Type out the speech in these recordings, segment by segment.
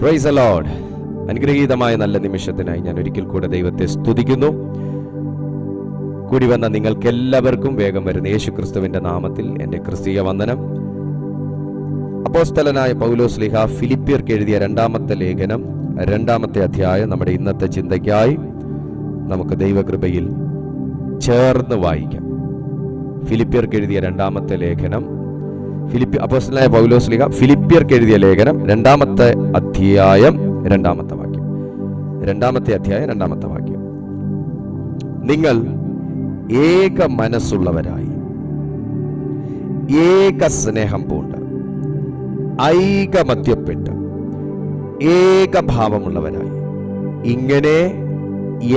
Praise the Lord. അനുഗ്രഹീതമായ നല്ല നിമിഷത്തിനായി ഞാൻ ഒരിക്കൽ കൂടെ ദൈവത്തെ സ്തുതിക്കുന്നു. കൂടി വന്ന നിങ്ങൾക്ക് എല്ലാവർക്കും വേഗം വരുന്ന യേശുക്രിസ്തുവിന്റെ നാമത്തിൽ എൻ്റെ ക്രിസ്തീയ വന്ദനം. അപ്പോസ്തലനായ പൗലോസ് ശ്ലീഹ ഫിലിപ്പിയർക്ക് എഴുതിയ രണ്ടാമത്തെ ലേഖനം 2-ാമത്തെ അധ്യായം നമ്മുടെ ഇന്നത്തെ ചിന്തയ്ക്കായി നമുക്ക് ദൈവകൃപയിൽ ചേർന്ന് വായിക്കാം. ഫിലിപ്പിയർക്ക് എഴുതിയ രണ്ടാമത്തെ ലേഖനം, അപ്പോസ്തലനായ പൗലോസ് ശ്ലീഹ ഫിലിപ്പിയർക്ക് എഴുതിയ ലേഖനം 2-ാമത്തെ അധ്യായം 2-ാമത്തെ വാക്യം. 2-ാമത്തെ അധ്യായം 2-ാമത്തെ വാക്യം. നിങ്ങൾ ഏക മനസ്സുള്ളവരായി, ഏക സ്നേഹം പൂണ്ട്, ഐകമത്യപ്പെട്ട്, ഏകഭാവമുള്ളവരായി, ഇങ്ങനെ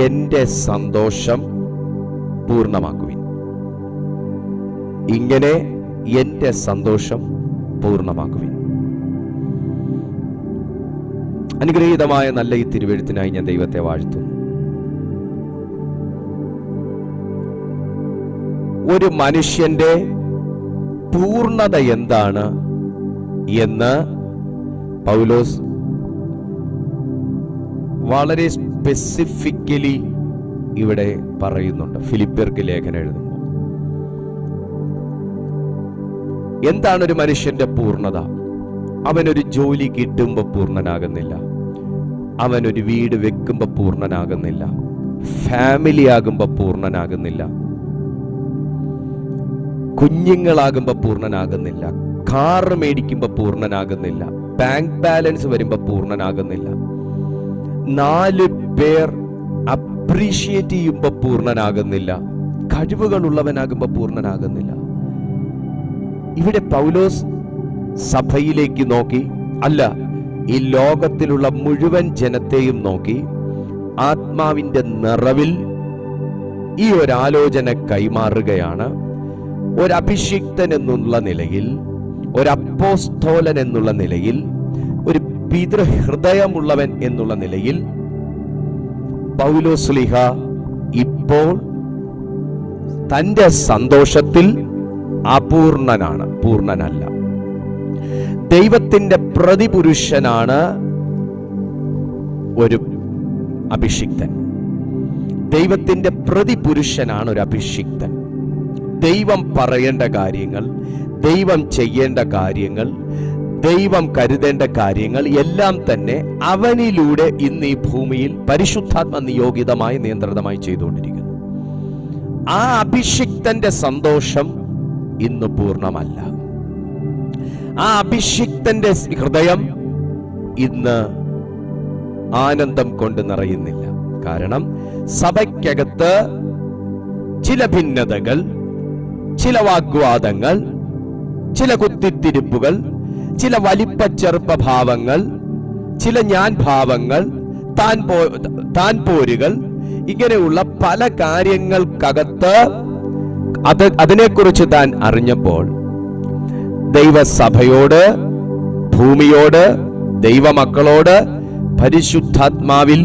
എന്റെ സന്തോഷം പൂർണ്ണമാക്കുവിൻ. ഇങ്ങനെ എന്റെ സന്തോഷം പൂർണ്ണമാക്കുവിൻ. അനുഗ്രഹീതമായ നല്ല ഈ തിരുവെഴുത്തിനായി ഞാൻ ദൈവത്തെ വാഴ്ത്തുന്നു. ഒരു മനുഷ്യന്റെ പൂർണ്ണത എന്താണ് എന്ന് പൗലോസ് വളരെ സ്പെസിഫിക്കലി ഇവിടെ പറയുന്നുണ്ട്. ഫിലിപ്പിയർക്ക് ലേഖനം എഴുതുമ്പോൾ എന്താണ് ഒരു മനുഷ്യന്റെ പൂർണ്ണത? അവനൊരു ജോലി കിട്ടുമ്പോൾ പൂർണ്ണനാകുന്നില്ല, അവനൊരു വീട് വെക്കുമ്പോൾ പൂർണ്ണനാകുന്നില്ല, ഫാമിലി ആകുമ്പോൾ പൂർണ്ണനാകുന്നില്ല, കുഞ്ഞുങ്ങളാകുമ്പോൾ പൂർണ്ണനാകുന്നില്ല, കാർ മേടിക്കുമ്പോൾ പൂർണ്ണനാകുന്നില്ല, ബാങ്ക് ബാലൻസ് വരുമ്പോൾ പൂർണ്ണനാകുന്നില്ല, 4 പേർ അപ്രീഷിയേറ്റ് ചെയ്യുമ്പോൾ പൂർണ്ണനാകുന്നില്ല, കഴിവുകളുള്ളവനാകുമ്പോൾ പൂർണ്ണനാകുന്നില്ല. ഇവിടെ പൗലോസ് സഭയിലേക്ക് നോക്കി, അല്ല, ഈ ലോകത്തിലുള്ള മുഴുവൻ ജനത്തെയും നോക്കി ആത്മാവിന്റെ നിറവിൽ ഈ ഒരാലോചന കൈമാറുകയാണ്. ഒരഭിഷിക്തൻ എന്നുള്ള നിലയിൽ, ഒരപ്പോസ്തോലൻ എന്നുള്ള നിലയിൽ, ഒരു പിതൃഹൃദയമുള്ളവൻ എന്നുള്ള നിലയിൽ പൗലോസ് ശ്ലീഹ ഇപ്പോൾ തന്റെ സന്തോഷത്തിൽ അപൂർണനാണ്, പൂർണ്ണനല്ല. ദൈവത്തിന്റെ പ്രതിപുരുഷനാണ് ഒരു അഭിഷിക്തൻ. ദൈവത്തിന്റെ പ്രതിപുരുഷനാണ് ഒരു അഭിഷിക്തൻ. ദൈവം പറയേണ്ട കാര്യങ്ങൾ, ദൈവം ചെയ്യേണ്ട കാര്യങ്ങൾ, ദൈവം കരുതേണ്ട കാര്യങ്ങൾ എല്ലാം തന്നെ അവനിലൂടെ ഇന്ന് ഈ ഭൂമിയിൽ പരിശുദ്ധാത്മ നിയോഗിതമായി നിയന്ത്രിതമായി ചെയ്തുകൊണ്ടിരിക്കുന്നു. ആ അഭിഷിക്തന്റെ സന്തോഷം ഇന്ന് പൂർണ്ണമല്ല. ആ അഭിഷിക്തന്റെ ഹൃദയം ഇന്ന് ആനന്ദം കൊണ്ട് നിറയുന്നില്ല. കാരണം സഭയ്ക്കകത്ത് ചില ഭിന്നതകൾ, ചില വാഗ്വാദങ്ങൾ, ചില കുത്തിത്തിരിപ്പുകൾ, ചില വലിപ്പച്ചെറുപ്പ ഭാവങ്ങൾ, ചില ഞാൻ ഭാവങ്ങൾ, താൻ പോരുകൾ, ഇങ്ങനെയുള്ള പല കാര്യങ്ങൾക്കകത്ത് അതിനെക്കുറിച്ച് താൻ അറിഞ്ഞപ്പോൾ ദൈവസഭയോട്, ഭൂമിയോട്, ദൈവമക്കളോട് പരിശുദ്ധാത്മാവിൽ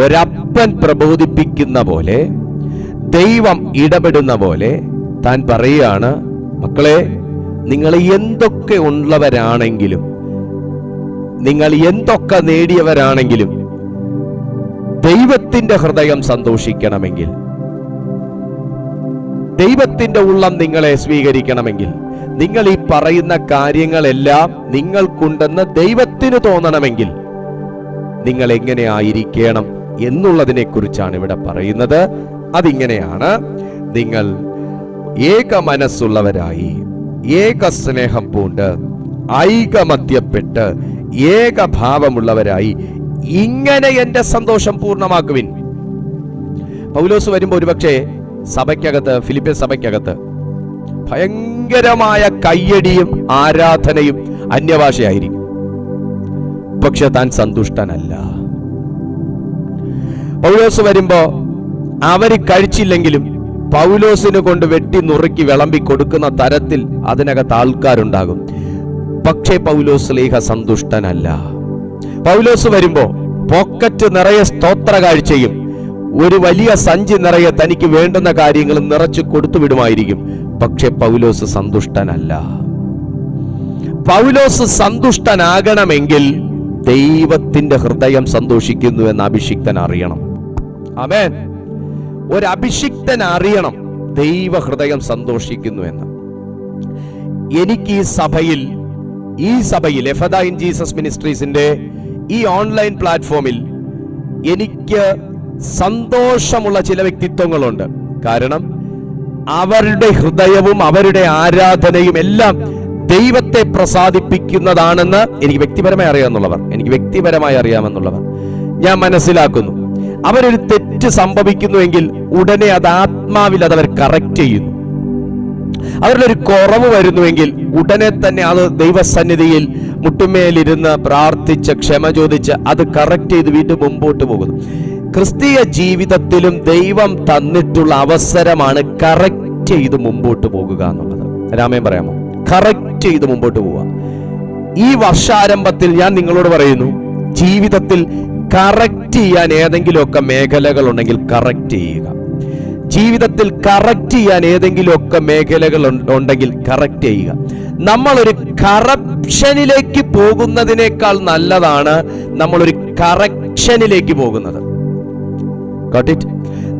ഒരപ്പൻ പ്രബോധിപ്പിക്കുന്ന പോലെ, ദൈവം ഇടപെടുന്ന പോലെ താൻ പറയുകയാണ്, മക്കളെ, നിങ്ങൾ എന്തൊക്കെ ഉള്ളവരാണെങ്കിലും, നിങ്ങൾ എന്തൊക്കെ നേടിയവരാണെങ്കിലും, ദൈവത്തിന്റെ ഹൃദയം സന്തോഷിക്കണമെങ്കിൽ, ദൈവത്തിന്റെ ഉള്ളം നിങ്ങളെ സ്വീകരിക്കണമെങ്കിൽ, നിങ്ങൾ ഈ പറയുന്ന കാര്യങ്ങളെല്ലാം നിങ്ങൾക്കുണ്ടെന്ന് ദൈവത്തിന് തോന്നണമെങ്കിൽ നിങ്ങൾ എങ്ങനെ ആയിരിക്കണം എന്നുള്ളതിനെ കുറിച്ചാണ് ഇവിടെ പറയുന്നത്. അതിങ്ങനെയാണ്: നിങ്ങൾ ഏക മനസ്സുള്ളവരായി, ഏക സ്നേഹം പൂണ്ട്, ഐകമത്യപ്പെട്ട്, ഏകഭാവമുള്ളവരായി, ഇങ്ങനെ എന്റെ സന്തോഷം പൂർണ്ണമാക്കുവിൻ. പൗലോസ് വരുമ്പോൾ ഒരുപക്ഷെ സഭയ്ക്കകത്ത്, ഫിലിപ്പിയർ സഭയ്ക്കകത്ത് ഭയങ്കരമായ കയ്യടിയും ആരാധനയും അന്യഭാഷയായിരിക്കും. പക്ഷെ താൻ സന്തുഷ്ടനല്ല. പൗലോസ് വരുമ്പോ അവര് കഴിച്ചില്ലെങ്കിലും പൗലോസിന് കൊണ്ട് വെട്ടി നുറുക്കി വിളമ്പി കൊടുക്കുന്ന തരത്തിൽ അതിനകത്ത് ആൾക്കാരുണ്ടാകും. പക്ഷേ പൗലോസ് ശ്ലീഹ സന്തുഷ്ടനല്ല. പൗലോസ് വരുമ്പോ പോക്കറ്റ് നിറയെ സ്തോത്ര കാഴ്ചയും ഒരു വലിയ സഞ്ചി നിറയെ തനിക്ക് വേണ്ടുന്ന കാര്യങ്ങൾ നിറച്ചു കൊടുത്തു വിടുമായിരിക്കും. പക്ഷെ പൗലോസ് സന്തുഷ്ടനല്ല. പൗലോസ് സന്തുഷ്ടനാകണമെങ്കിൽ ദൈവത്തിന്റെ ഹൃദയം സന്തോഷിക്കുന്നു എന്ന് അഭിഷിക്തൻ അറിയണം. ആമേൻ. ഒരു അഭിഷിക്തൻ അറിയണം ദൈവ ഹൃദയം സന്തോഷിക്കുന്നു എന്ന്. എനിക്ക് ഈ സഭയിൽ എഫദ ഇൻ ജീസസ് മിനിസ്ട്രീസിന്റെ ഈ ഓൺലൈൻ പ്ലാറ്റ്ഫോമിൽ എനിക്ക് സന്തോഷമുള്ള ചില വ്യക്തിത്വങ്ങളുണ്ട്. കാരണം അവരുടെ ഹൃദയവും അവരുടെ ആരാധനയും എല്ലാം ദൈവത്തെ പ്രസാദിപ്പിക്കുന്നതാണെന്ന് എനിക്ക് വ്യക്തിപരമായി അറിയാമെന്നുള്ളവർ ഞാൻ മനസ്സിലാക്കുന്നു. അവരൊരു തെറ്റ് സംഭവിക്കുന്നുവെങ്കിൽ ഉടനെ അത് ആത്മാവിൽ അതവർ കറക്റ്റ് ചെയ്യുന്നു. അവരുടെ ഒരു കുറവ് വരുന്നുവെങ്കിൽ ഉടനെ തന്നെ അത് ദൈവസന്നിധിയിൽ മുട്ടുമേലിരുന്ന് പ്രാർത്ഥിച്ച് ക്ഷമ ചോദിച്ച് അത് കറക്റ്റ് ചെയ്ത് വീണ്ടും മുമ്പോട്ട് പോകുന്നു. ക്രിസ്തീയ ജീവിതത്തിലും ദൈവം തന്നിട്ടുള്ള അവസരമാണ് കറക്റ്റ് ചെയ്ത് മുമ്പോട്ട് പോകുക എന്നുള്ളത്. രാമേൻ പറയാമോ? കറക്റ്റ് ചെയ്ത് മുമ്പോട്ട് പോവുക. ഈ വർഷാരംഭത്തിൽ ഞാൻ നിങ്ങളോട് പറയുന്നു, ജീവിതത്തിൽ കറക്റ്റ് ചെയ്യാൻ ഏതെങ്കിലുമൊക്കെ മേഖലകൾ ഉണ്ടെങ്കിൽ കറക്റ്റ് ചെയ്യുക. ജീവിതത്തിൽ കറക്റ്റ് ചെയ്യാൻ ഏതെങ്കിലുമൊക്കെ മേഖലകൾ ഉണ്ടെങ്കിൽ കറക്റ്റ് ചെയ്യുക. നമ്മളൊരു കറപ്ഷനിലേക്ക് പോകുന്നതിനേക്കാൾ നല്ലതാണ് നമ്മളൊരു കറക്ഷനിലേക്ക് പോകുന്നത്.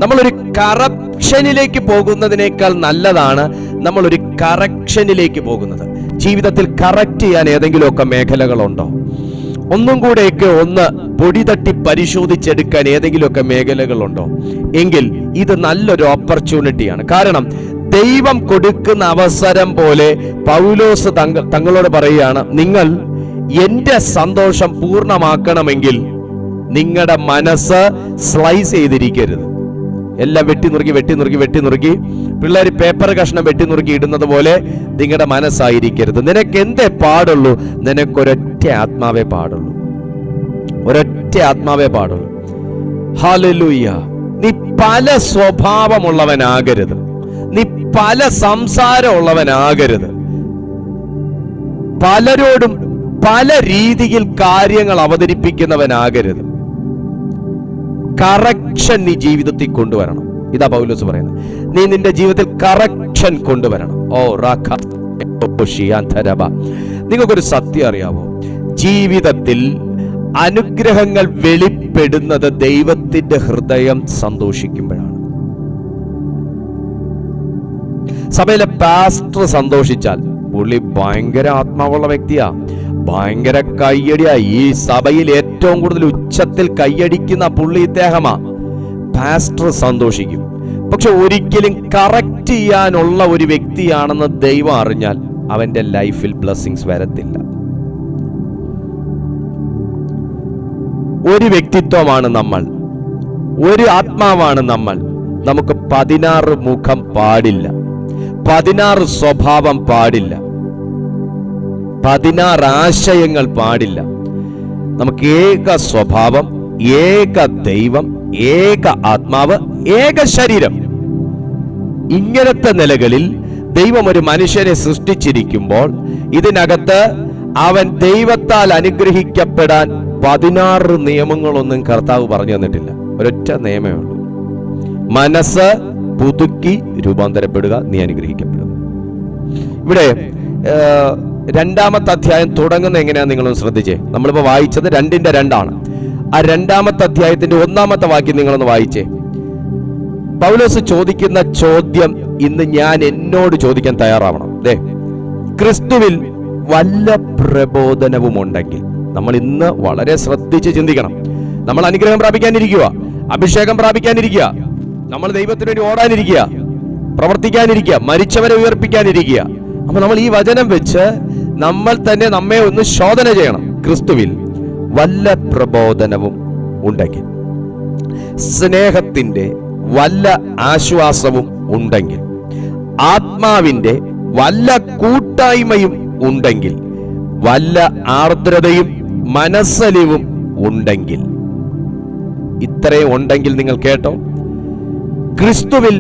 നമ്മളൊരു കറപ്ഷനിലേക്ക് പോകുന്നതിനേക്കാൾ നല്ലതാണ് നമ്മളൊരു കറക്ഷനിലേക്ക് പോകുന്നത്. ജീവിതത്തിൽ കറക്റ്റ് ചെയ്യാൻ ഏതെങ്കിലുമൊക്കെ മേഖലകളുണ്ടോ? ഒന്നും കൂടെയൊക്കെ ഒന്ന് പൊടി തട്ടി പരിശോധിച്ചെടുക്കാൻ ഏതെങ്കിലുമൊക്കെ മേഖലകളുണ്ടോ? എങ്കിൽ ഇത് നല്ലൊരു ഓപ്പർച്യൂണിറ്റിയാണ്. കാരണം ദൈവം കൊടുക്കുന്ന അവസരം പോലെ പൗലോസ് തങ്ങളോട് പറയുകയാണ്, നിങ്ങൾ എന്റെ സന്തോഷം പൂർണ്ണമാക്കണമെങ്കിൽ നിങ്ങളുടെ മനസ്സ് സ്ലൈസ് ചെയ്തിരിക്കരുത്. എല്ലാം വെട്ടി നുറുക്കി പിള്ളേർ പേപ്പർ കഷ്ണം വെട്ടി നുറുക്കി ഇടുന്നത് പോലെ നിങ്ങളുടെ മനസ്സായിരിക്കരുത്. നിനക്ക് എന്തേ പാടുള്ളൂ? നിനക്കൊരൊറ്റ ആത്മാവേ പാടുള്ളൂ. ഹല്ലേലൂയ. നീ പല സ്വഭാവമുള്ളവനാകരുത്. നീ പല സംസാരമുള്ളവനാകരുത്. പലരോടും പല രീതിയിൽ കാര്യങ്ങൾ അവതരിപ്പിക്കുന്നവനാകരുത്. കറക്ഷൻ നീ ജീവിതത്തിൽ കൊണ്ടുവരണം. ഇതാ പൗലോസ് പറയുന്നത്. നീ നിന്റെ ജീവിതത്തിൽ കറക്ഷൻ കൊണ്ടുവരണം. നിങ്ങൾക്കൊരു സത്യം അറിയാമോ? ജീവിതത്തിൽ അനുഗ്രഹങ്ങൾ വെളിപ്പെടുന്നത് ദൈവത്തിന്റെ ഹൃദയം സന്തോഷിക്കുമ്പോഴാണ്. സഭയിലെ പാസ്റ്റർ സന്തോഷിച്ചാൽ പുള്ളി ഭയങ്കര ആത്മാവുള്ള വ്യക്തിയാ, ഭയങ്കര കയ്യടിയാ. ഈ സഭയിൽ ഏറ്റവും കൂടുതൽ ഉച്ചത്തിൽ കയ്യടിക്കുന്ന പുള്ളി ഇദ്ദേഹമാ. പാസ്റ്റർ സന്തോഷിക്കും. പക്ഷെ ഒരിക്കലും കറക്റ്റ് ചെയ്യാനുള്ള ഒരു വ്യക്തിയാണെന്ന് ദൈവം അറിഞ്ഞാൽ അവന്റെ ലൈഫിൽ ബ്ലെസ്സിങ്സ് വരത്തില്ല. ഒരു വ്യക്തിത്വമാണ് നമ്മൾ, ഒരു ആത്മാവാണ് നമ്മൾ. നമുക്ക് 16 മുഖം പാടില്ല, 16 സ്വഭാവം പാടില്ല, 16 ആശയങ്ങൾ പാടില്ല. നമുക്ക് ഏക സ്വഭാവം, ഏക ദൈവം, ഏക ആത്മാവ്, ഏക ശരീരം. ഇങ്ങനത്തെ നിലകളിൽ ദൈവം ഒരു മനുഷ്യനെ സൃഷ്ടിച്ചിരിക്കുമ്പോൾ ഇതിനകത്ത് അവൻ ദൈവത്താൽ അനുഗ്രഹിക്കപ്പെടാൻ 16 നിയമങ്ങളൊന്നും കർത്താവ് പറഞ്ഞു തന്നിട്ടില്ല. ഒരൊറ്റ നിയമമേ ഉള്ളൂ. മനസ്സ് പുതുക്കി രൂപാന്തരപ്പെടുക, നീ അനുഗ്രഹിക്കപ്പെടുക. ഇവിടെ 2-ാമത്തെ അധ്യായം തുടങ്ങുന്നത് എങ്ങനെയാ നിങ്ങളൊന്ന് ശ്രദ്ധിച്ചേ. നമ്മളിപ്പോ വായിച്ചത് 2:2 ആ 2-ാമത്തെ അധ്യായത്തിന്റെ 1-ാമത്തെ വാക്യം നിങ്ങളൊന്ന് വായിച്ചേ. പൗലോസ് ചോദിക്കുന്ന ചോദ്യം ഇന്ന് ഞാൻ എന്നോട് ചോദിക്കാൻ തയ്യാറാവണം. ക്രിസ്തുവിൽ വല്ല പ്രബോധനവും ഉണ്ടെങ്കിൽ നമ്മൾ ഇന്ന് വളരെ ശ്രദ്ധിച്ച് ചിന്തിക്കണം. നമ്മൾ അനുഗ്രഹം പ്രാപിക്കാനിരിക്കുക, അഭിഷേകം പ്രാപിക്കാനിരിക്കുക, നമ്മൾ ദൈവത്തിന് വേണ്ടി ഓടാനിരിക്കുക, പ്രവർത്തിക്കാനിരിക്കുക, മരിച്ചവരെ ഉയർപ്പിക്കാനിരിക്കുക. അപ്പൊ നമ്മൾ ഈ വചനം വെച്ച് നമ്മൾ തന്നെ നമ്മെ ഒന്ന് ശോധന ചെയ്യണം. ക്രിസ്തുവിൽ വല്ല പ്രബോധനവും ഉണ്ടെങ്കിൽ, സ്നേഹത്തിന്റെ വല്ല ആശ്വാസവും ഉണ്ടെങ്കിൽ, ആത്മാവിന്റെ വല്ല കൂട്ടായ്മയും ഉണ്ടെങ്കിൽ, വല്ല ആർദ്രതയും മനസ്സലിവും ഉണ്ടെങ്കിൽ. ഇത്രയും ഉണ്ടെങ്കിൽ നിങ്ങൾ കേട്ടോ, ക്രിസ്തുവിൽ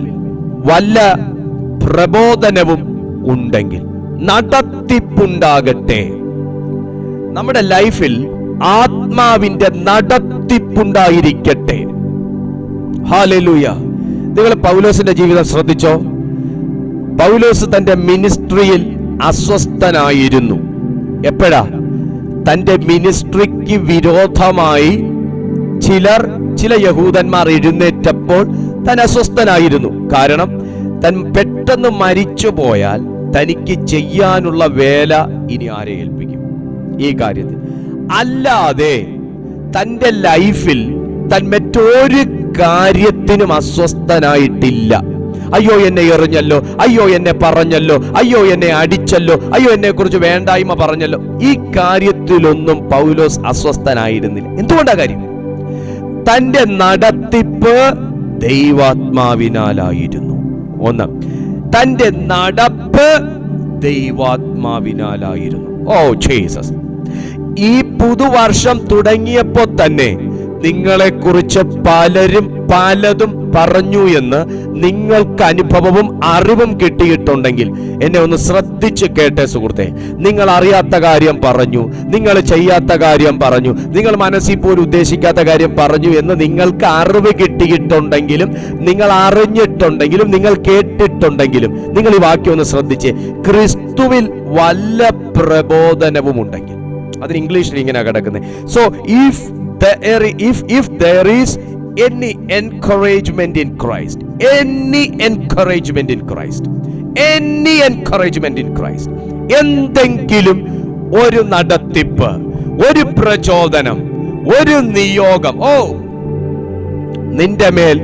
വല്ല പ്രബോധനവും ഉണ്ടെങ്കിൽ നടത്തിപ്പുണ്ടാകട്ടെ. നമ്മുടെ ലൈഫിൽ ആത്മാവിന്റെ നടത്തിപ്പുണ്ടായിരിക്കട്ടെ. ഹല്ലേലൂയ. നിങ്ങൾ പൗലോസിന്റെ ജീവിതം ശ്രദ്ധിച്ചോ? പൗലോസ് തന്റെ മിനിസ്ട്രിയിൽ അസ്വസ്ഥനായിരുന്നു. എപ്പോഴാ? തൻ്റെ മിനിസ്ട്രിക്ക് വിരോധമായി ചില യഹൂദന്മാർ എഴുന്നേറ്റപ്പോൾ താൻ അസ്വസ്ഥനായിരുന്നു. കാരണം താൻ പെട്ടെന്ന് മരിച്ചു പോയാൽ തനിക്ക് ചെയ്യാനുള്ള വേല ഇനി ആരെ ഏൽപ്പിക്കും ഈ കാര്യത്തിൽ. അല്ലാതെ തൻ്റെ ലൈഫിൽ താൻ മറ്റൊരു കാര്യത്തിനും അസ്വസ്ഥനായിട്ടില്ല. അയ്യോ എന്നെ എറിഞ്ഞല്ലോ, അയ്യോ എന്നെ പറഞ്ഞല്ലോ, അയ്യോ എന്നെ അടിച്ചല്ലോ, അയ്യോ എന്നെ കുറിച്ച് വേണ്ടായ്മ പറഞ്ഞല്ലോ, ഈ കാര്യത്തിലൊന്നും പൗലോസ് അസ്വസ്ഥനായിരുന്നില്ല. എന്തുകൊണ്ടാ കാര്യം? തൻ്റെ നടത്തിപ്പ് ദൈവാത്മാവിനാലായിരുന്നു. ഒന്ന്, തൻ്റെ നടപ്പ് ദൈവാത്മാവിനാലായിരുന്നു. ഓ ജീസസ്, ഈ പുതുവർഷം തുടങ്ങിയപ്പോൾ തന്നെ നിങ്ങളെക്കുറിച്ച് പലരും പലതും പറഞ്ഞു എന്ന് നിങ്ങൾക്ക് അനുഭവവും അറിവും കിട്ടിയിട്ടുണ്ടെങ്കിൽ എന്നെ ഒന്ന് ശ്രദ്ധിച്ച് കേട്ടേ സുഹൃത്തെ. നിങ്ങൾ അറിയാത്ത കാര്യം പറഞ്ഞു, നിങ്ങൾ ചെയ്യാത്ത കാര്യം പറഞ്ഞു, നിങ്ങൾ മനസ്സിൽ പോലും ഉദ്ദേശിക്കാത്ത കാര്യം പറഞ്ഞു എന്ന് നിങ്ങൾക്ക് അറിവ് കിട്ടിയിട്ടുണ്ടെങ്കിലും, നിങ്ങൾ അറിഞ്ഞിട്ടുണ്ടെങ്കിലും, നിങ്ങൾ കേട്ടിട്ടുണ്ടെങ്കിലും, നിങ്ങൾ ഈ വാക്യം ഒന്ന് ശ്രദ്ധിച്ച്, ക്രിസ്തുവിൽ വല്ല പ്രബോധനവും ഉണ്ടെങ്കിൽ, അതിന് ഇംഗ്ലീഷിൽ ഇങ്ങനെ കിടക്കുന്നത്. So if there is any encouragement in Christ, എന്തെങ്കിലും ഒരു നടത്തിപ്പ്, ഒരു പ്രചോദനം, ഒരു നിയോഗം, നിന്റെ മേൽ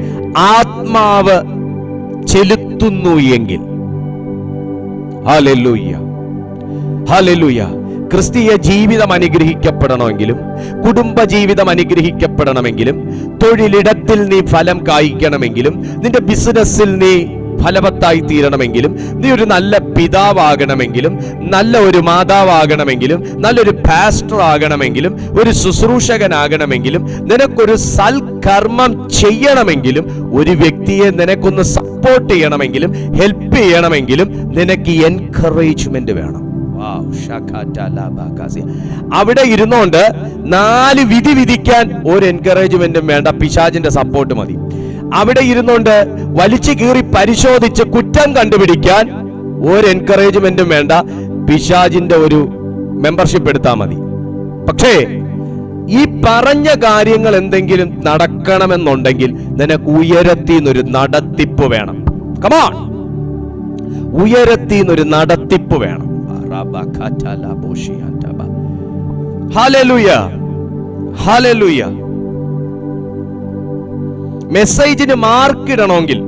ആത്മാവ് ചെലുത്തുന്നു എങ്കിൽ, ഹല്ലേലൂയ, ഹല്ലേലൂയ. ക്രിസ്തീയ ജീവിതം അനുഗ്രഹിക്കപ്പെടണമെങ്കിലും, കുടുംബ ജീവിതം അനുഗ്രഹിക്കപ്പെടണമെങ്കിലും, തൊഴിലിടത്തിൽ നീ ഫലം കായ്ക്കണമെങ്കിലും, നിന്റെ ബിസിനസ്സിൽ നീ ഫലവത്തായി തീരണമെങ്കിലും, നീ ഒരു നല്ല പിതാവാകണമെങ്കിലും, നല്ല ഒരു മാതാവാകണമെങ്കിലും, നല്ലൊരു പാസ്റ്റർ ആകണമെങ്കിലും, ഒരു ശുശ്രൂഷകനാകണമെങ്കിലും, നിനക്കൊരു സൽക്കർമ്മം ചെയ്യണമെങ്കിലും, ഒരു വ്യക്തിയെ നിനക്കൊന്ന് സപ്പോർട്ട് ചെയ്യണമെങ്കിലും, ഹെൽപ്പ് ചെയ്യണമെങ്കിലും, നിനക്ക് എൻകറേജ്മെന്റ് വേണം. അവിടെ ഇരുന്നോണ്ട് 4 വിധി വിധിക്കാൻ ഒരു എൻകറേജ്മെന്റും വേണ്ട, പിശാചിന്റെ സപ്പോർട്ട് മതി. അവിടെ ഇരുന്നോണ്ട് വലിച്ചു കീറി പരിശോധിച്ച് കുറ്റം കണ്ടുപിടിക്കാൻ ഒരു എൻകറേജ്മെന്റും വേണ്ട, പിശാചിന്റെ ഒരു മെമ്പർഷിപ്പ് എടുത്താൽ മതി. പക്ഷേ ഈ പറഞ്ഞ കാര്യങ്ങൾ എന്തെങ്കിലും നടക്കണമെന്നുണ്ടെങ്കിൽ നിനക്ക് ഉയരത്തിന്നൊരു നടത്തിപ്പ് വേണം. കമോൺ, ഉയരത്തിന്നൊരു നടത്തിപ്പ് വേണം. Hallelujah, hallelujah. മെസ്സേജിന് മാർക്ക് ഇടണമെങ്കിൽ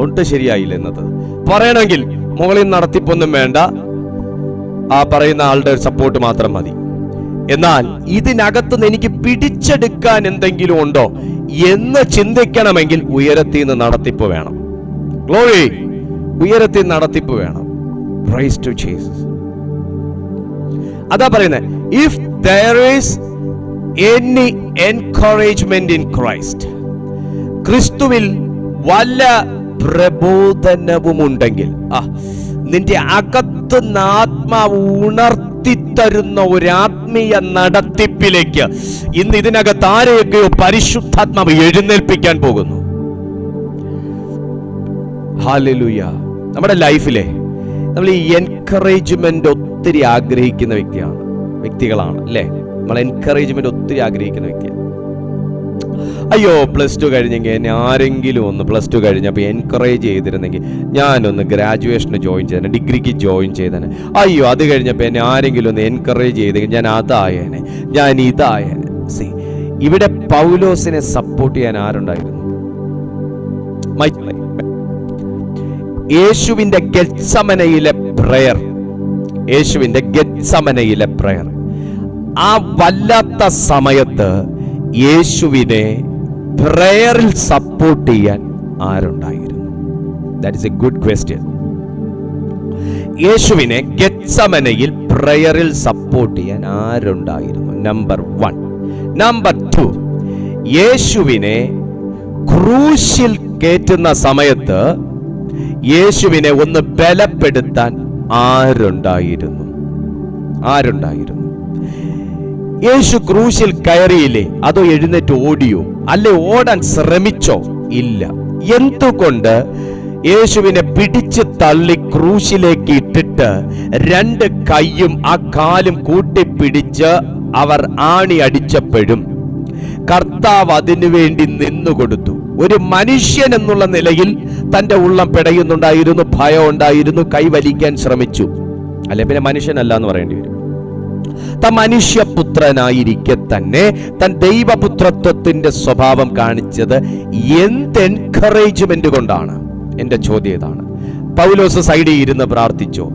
ഒട്ടും ശരിയായില്ല എന്നത് പറയണമെങ്കിൽ മുകളിൽ നടത്തിപ്പൊന്നും വേണ്ട, ആ പറയുന്ന ആളുടെ സപ്പോർട്ട് മാത്രം മതി. എന്നാൽ ഇതിനകത്തുനിന്ന് എനിക്ക് പിടിച്ചെടുക്കാൻ എന്തെങ്കിലും ഉണ്ടോ എന്ന് ചിന്തിക്കണമെങ്കിൽ ഉയരത്തിൽ നിന്ന് നടത്തിപ്പ് വേണം. ഗ്ലോറി, ഉയരത്തിൽ നടത്തിപ്പ് വേണം. Praise to Jesus. അതാ പറയുന്നത്, if there is any encouragement in Christ, ക്രിസ്തുവിൽ വല്ല പ്രബോധനവും ഉണ്ടെങ്കിൽ, നിന്റെ അകത്തുനിന്ന് ആത്മാവ് ഉണർത്തിത്തരുന്ന ഒരു ആത്മീയ നടത്തിപ്പിലേക്ക് ഇന്ന് ഇതിനകത്ത് ആരെയൊക്കെയോ പരിശുദ്ധാത്മാവ് എഴുന്നേൽപ്പിക്കാൻ പോകുന്നു. ഹല്ലേലൂയ. നമ്മുടെ ലൈഫിലെ നമ്മൾ ഈ എൻകറേജ്മെന്റ് ഒത്തിരി ആഗ്രഹിക്കുന്ന വ്യക്തികളാണ് അല്ലേ? നമ്മൾ എൻകറേജ്മെന്റ് ഒത്തിരി ആഗ്രഹിക്കുന്ന വ്യക്തിയാണ്. അയ്യോ, +2 കഴിഞ്ഞെങ്കിൽ എന്നെ ആരെങ്കിലും ഒന്ന് +2 കഴിഞ്ഞപ്പോൾ എൻകറേജ് ചെയ്തിരുന്നെങ്കിൽ ഞാനൊന്ന് ഗ്രാജുവേഷന് ജോയിൻ ചെയ്തേനെ, ഡിഗ്രിക്ക് ജോയിൻ ചെയ്തേനെ. അയ്യോ, അത് കഴിഞ്ഞപ്പോൾ എന്നെ ആരെങ്കിലും ഒന്ന് എൻകറേജ് ചെയ്തെങ്കിൽ ഞാൻ അതായേനെ, ഞാൻ ഇതായേനെ. ഇവിടെ പൗലോസിനെ സപ്പോർട്ട് ചെയ്യാൻ ആരുണ്ടായിരുന്നു? യേശുവിന്റെ ഗെത്സമനയിലെ പ്രയർ, ആ വല്ലാത്ത സമയത്ത് യേശുവിനെ പ്രയറിൽ സപ്പോർട്ട് ചെയ്യാൻ ആരുണ്ടായിരുന്നു? That is a good question. യേശുവിനെ ഗെത്സമനയിൽ പ്രയറിൽ സപ്പോർട്ട് ചെയ്യാൻ ആരുണ്ടായിരുന്നു? നമ്പർ 1. നമ്പർ 2, യേശുവിനെ ക്രൂശിൽ കയറ്റുന്ന സമയത്ത് യേശുവിനെ ഒന്ന് ബലപ്പെടുത്താൻ ആരുണ്ടായിരുന്നു? യേശു ക്രൂശിൽ കയറിയില്ലേ? അതോ എഴുന്നേറ്റ് ഓടിയോ? അല്ലെ ഓടാൻ ശ്രമിച്ചോ? ഇല്ല. എന്തുകൊണ്ട്? യേശുവിനെ പിടിച്ച് തള്ളി ക്രൂശിലേക്ക് ഇട്ടിട്ട് 2 കൈയും ആ കാലും കൂട്ടിപ്പിടിച്ച് അവർ ആണി അടിച്ചപ്പോഴും കർത്താവ് അതിനു വേണ്ടി നിന്നുകൊടുത്തു. ഒരു മനുഷ്യൻ എന്നുള്ള നിലയിൽ തന്റെ ഉള്ളം പിടയുന്നുണ്ടായിരുന്നു, ഭയം ഉണ്ടായിരുന്നു, കൈവലിക്കാൻ ശ്രമിച്ചു. അല്ലെ പിന്നെ മനുഷ്യനല്ല എന്ന് പറയേണ്ടി വരും. താൻ മനുഷ്യപുത്രനായിരിക്കെ തന്നെ താൻ ദൈവപുത്രത്വത്തിന്റെ സ്വഭാവം കാണിച്ചത് എന്ത് എൻകറേജ്മെന്റ് കൊണ്ടാണ്? എന്റെ ചോദ്യം ഇതാണ്. പൗലോസ് സൈഡിൽ ഇരുന്ന് പ്രാർത്ഥിച്ചോ?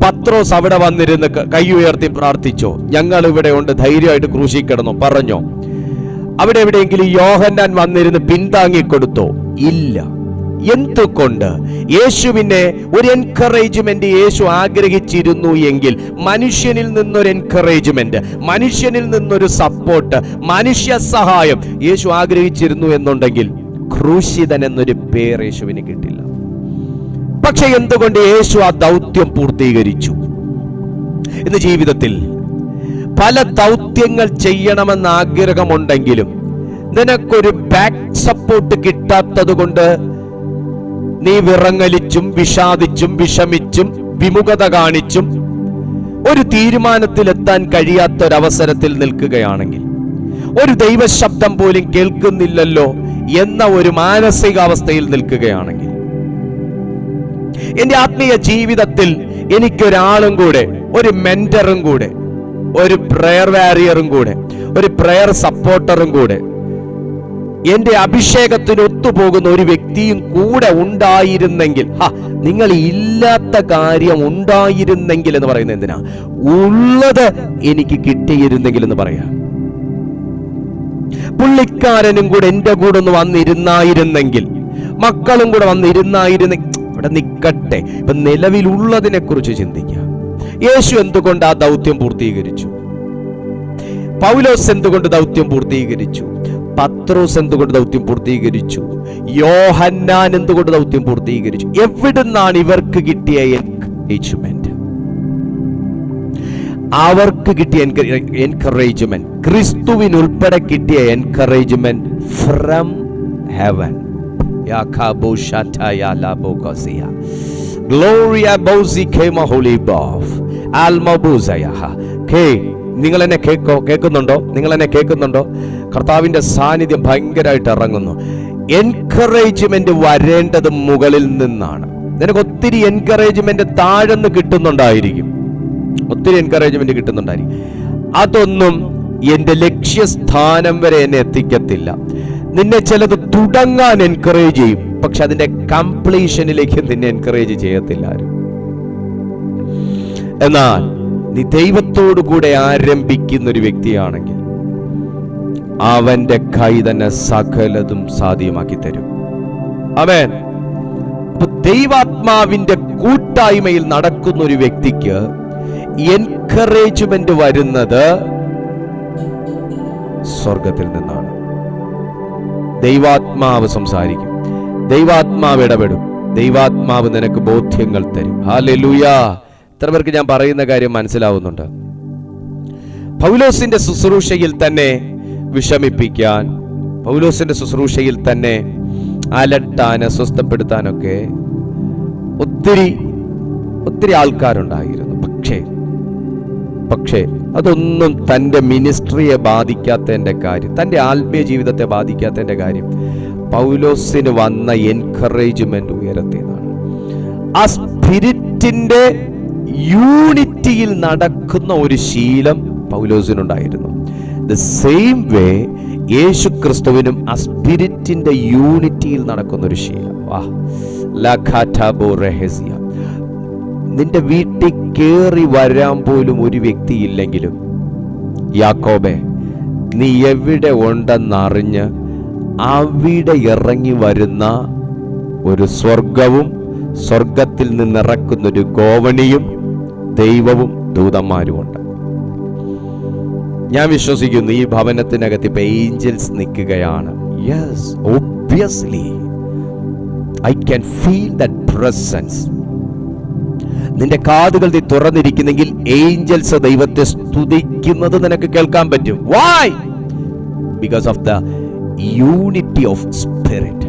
പത്രോസ് അവിടെ വന്നിരുന്ന് കൈ ഉയർത്തി പ്രാർത്ഥിച്ചോ? ഞങ്ങൾ ഇവിടെ ഉണ്ട്, ധൈര്യമായിട്ട് ക്രൂശിക്കിടന്നോ പറഞ്ഞോ? അവിടെ എവിടെയെങ്കിലും യോഹന്നാൻ വന്നിരുന്ന് പിന്താങ്ങിക്കൊടുത്തോ? ഇല്ല. എന്തുകൊണ്ട്? യേശുവിനെ ഒരു എൻകറേജ്മെന്റ് യേശു ആഗ്രഹിച്ചിരുന്നു എങ്കിൽ, മനുഷ്യനിൽ നിന്നൊരു എൻകറേജ്മെന്റ്, മനുഷ്യനിൽ നിന്നൊരു സപ്പോർട്ട്, മനുഷ്യ സഹായം യേശു ആഗ്രഹിച്ചിരുന്നു എന്നുണ്ടെങ്കിൽ ക്രൂശിതൻ എന്നൊരു പേര് യേശുവിന് കിട്ടില്ല. പക്ഷെ എന്തുകൊണ്ട് യേശു ആ ദൗത്യം പൂർത്തീകരിച്ചു? ഇന്ന് ജീവിതത്തിൽ പല ദൗത്യങ്ങൾ ചെയ്യണമെന്ന് ആഗ്രഹമുണ്ടെങ്കിലും നിനക്കൊരു ബാക്ക് സപ്പോർട്ട് കിട്ടാത്തത് കൊണ്ട് നീ വിറങ്ങലിച്ചും വിഷാദിച്ചും വിഷമിച്ചും വിമുഖത കാണിച്ചും ഒരു തീരുമാനത്തിലെത്താൻ കഴിയാത്തൊരവസരത്തിൽ നിൽക്കുകയാണെങ്കിൽ, ഒരു ദൈവശബ്ദം പോലും കേൾക്കുന്നില്ലല്ലോ എന്ന ഒരു മാനസികാവസ്ഥയിൽ നിൽക്കുകയാണെങ്കിൽ, എന്റെ ആത്മീയ ജീവിതത്തിൽ എനിക്കൊരാളും കൂടെ, ഒരു മെന്ററും കൂടെ, ഒരു പ്രയർ വാരിയറും കൂടെ, ഒരു പ്രയർ സപ്പോർട്ടറും കൂടെ, എന്റെ അഭിഷേകത്തിന് ഒത്തുപോകുന്ന ഒരു വ്യക്തിയും കൂടെ ഉണ്ടായിരുന്നെങ്കിൽ, നിങ്ങൾ ഇല്ലാത്ത കാര്യം ഉണ്ടായിരുന്നെങ്കിൽ എന്ന് പറയുന്നത് എന്തിനാ? ഉള്ളത് എനിക്ക് കിട്ടിയിരുന്നെങ്കിൽ എന്ന് പറയാം. പുള്ളിക്കാരനും കൂടെ എന്റെ കൂടെ ഒന്ന് വന്നിരുന്നായിരുന്നെങ്കിൽ, മക്കളും കൂടെ വന്നിരുന്നായിരുന്നെങ്കിൽ, ഇവിടെ നിൽക്കട്ടെ. ഇപ്പൊ നിലവിലുള്ളതിനെ കുറിച്ച് ചിന്തിക്കാം. യേശു എന്തുകൊണ്ട് ആ ദൗത്യം പൂർത്തീകരിച്ചു? പൗലോസ് എന്തുകൊണ്ട് ദൗത്യം പൂർത്തീകരിച്ചു? പത്രോസ് എന്തുകൊണ്ട് ദൗത്യം പൂർത്തീകരിച്ചു? യോഹന്നാൻ എന്തുകൊണ്ട് ദൗത്യം പൂർത്തീകരിച്ചു? എവിടുന്നാണ് ഇവർക്ക് കിട്ടിയ എൻകറേജ്മെന്റ്? അവർക്ക് കിട്ടിയ എൻകറേജ്മെന്റ്, ക്രിസ്തുവിനുൾപ്പെടെ കിട്ടിയ എൻകറേജ്മെന്റ് ഫ്രം ഹെവൻ. നിങ്ങൾ എന്നെ കേൾക്കുന്നുണ്ടോ? നിങ്ങൾ എന്നെ കേൾക്കുന്നുണ്ടോ? കർത്താവിന്റെ സാന്നിധ്യം ഭയങ്കരമായിട്ട് ഇറങ്ങുന്നു. എൻകറേജ്മെന്റ് വരേണ്ടത് മുകളിൽ നിന്നാണ്. നിനക്ക് ഒത്തിരി എൻകറേജ്മെന്റ് താഴെന്ന് കിട്ടുന്നുണ്ടായിരിക്കും, ഒത്തിരി എൻകറേജ്മെന്റ് കിട്ടുന്നുണ്ടായിരിക്കും. അതൊന്നും എന്റെ ലക്ഷ്യസ്ഥാനം വരെ എന്നെ എത്തിക്കത്തില്ല. നിന്നെ ചിലത് തുടങ്ങാൻ എൻകറേജ് ചെയ്യും, പക്ഷെ അതിന്റെ കംപ്ലീഷനിലേക്ക് നിന്നെ എൻകറേജ് ചെയ്യത്തില്ല ആരും. എന്നാൽ നീ ദൈവത്തോടു കൂടെ ആരംഭിക്കുന്ന ഒരു വ്യക്തിയാണെങ്കിൽ അവന്റെ കൈ തന്നെ സകലതും സാധ്യമാക്കി തരും. ആമേൻ. ദൈവാത്മാവിന്റെ കൂട്ടായ്മയിൽ നടക്കുന്ന ഒരു വ്യക്തിക്ക് എൻകറേജ്മെന്റ് വരുന്നത് സ്വർഗത്തിൽ നിന്നാണ്. ദൈവാത്മാവ് സംസാരിക്കും, ദൈവാത്മാവ് ഇടപെടും, ദൈവാത്മാവ് നിനക്ക് ബോധ്യങ്ങൾ തരും. ഹല്ലേലൂയ. എത്ര പേർക്ക് ഞാൻ പറയുന്ന കാര്യം മനസ്സിലാവുന്നുണ്ട്? പൗലോസിന്റെ ശുശ്രൂഷയിൽ തന്നെ വിഷമിപ്പിക്കാൻ, പൗലോസിന്റെ ശുശ്രൂഷയിൽ തന്നെ അലട്ടാൻ, അസ്വസ്ഥപ്പെടുത്താനൊക്കെ ഒത്തിരി ആൾക്കാരുണ്ടായിരുന്നു. പക്ഷേ അതൊന്നും തൻ്റെ മിനിസ്ട്രിയെ ബാധിക്കാത്തതിൻ്റെ കാര്യം, തൻ്റെ ആത്മീയ ജീവിതത്തെ ബാധിക്കാത്തതിൻ്റെ കാര്യം പൗലോസിന് വന്ന എൻകറേജ്മെന്റ് ഉയരത്തിയതാണ്. ആ സ്പിരിറ്റിന്റെ യൂണിറ്റിയിൽ നടക്കുന്ന ഒരു ശീലം പൗലോസിനുണ്ടായിരുന്നു. ദ സെയിം വേ യേശു ക്രിസ്തുവിനും ആ സ്പിരിറ്റിന്റെ യൂണിറ്റിയിൽ നടക്കുന്ന ഒരു ശീലം. നിന്റെ വീട്ടിൽ കേറി വരാൻ പോലും ഒരു വ്യക്തി ഇല്ലെങ്കിലും, യാക്കോബേ, നീ എവിടെ ഉണ്ടെന്നറിഞ്ഞ് അവിടെ ഇറങ്ങി വരുന്ന ഒരു സ്വർഗവും സ്വർഗത്തിൽ നിന്നിറക്കുന്നൊരു ഗോവണിയും ദൈവവും ദൂതന്മാരുമുണ്ട്. ഞാൻ വിശ്വസിക്കുന്നു ഈ ഭവനത്തിനകത്ത് ഇപ്പൊ ഏഞ്ചൽസ് നിൽക്കുകയാണ്. Yes, obviously I can feel that presence. നിന്റെ കാതുകൾ നീ തുറന്നിരിക്കുന്നെങ്കിൽ ഏഞ്ചൽസ് ദൈവത്തെ സ്തുതിക്കുന്നത് നിനക്ക് കേൾക്കാൻ പറ്റും. Why? Because of the unity of spirit.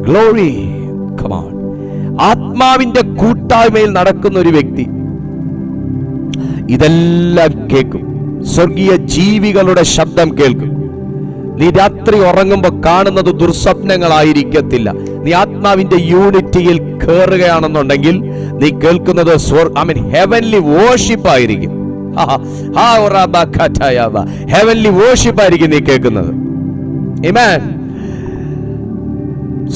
Glory. Come on. ആത്മാവിന്റെ കൂട്ടായ്മയിൽ നടക്കുന്ന ഒരു വ്യക്തി ഇതെല്ലാം കേൾക്കും. സ്വർഗീയ ജീവികളുടെ ശബ്ദം കേൾക്കും. നീ രാത്രി ഉറങ്ങുമ്പോൾ കാണുന്നത് ദുർസ്വപ്നങ്ങളായിരിക്കത്തില്ല. നീ ആത്മാവിന്റെ യൂണിറ്റിയിൽ കയറുകയാണെന്നുണ്ടെങ്കിൽ നീ കേൾക്കുന്നത് ഹെവൻലി വോർഷിപ്പ് ആയിരിക്കും. ഹെവൻലി വോർഷിപ്പ് ആയിരിക്കും നീ കേൾക്കുന്നത്. ആമേൻ.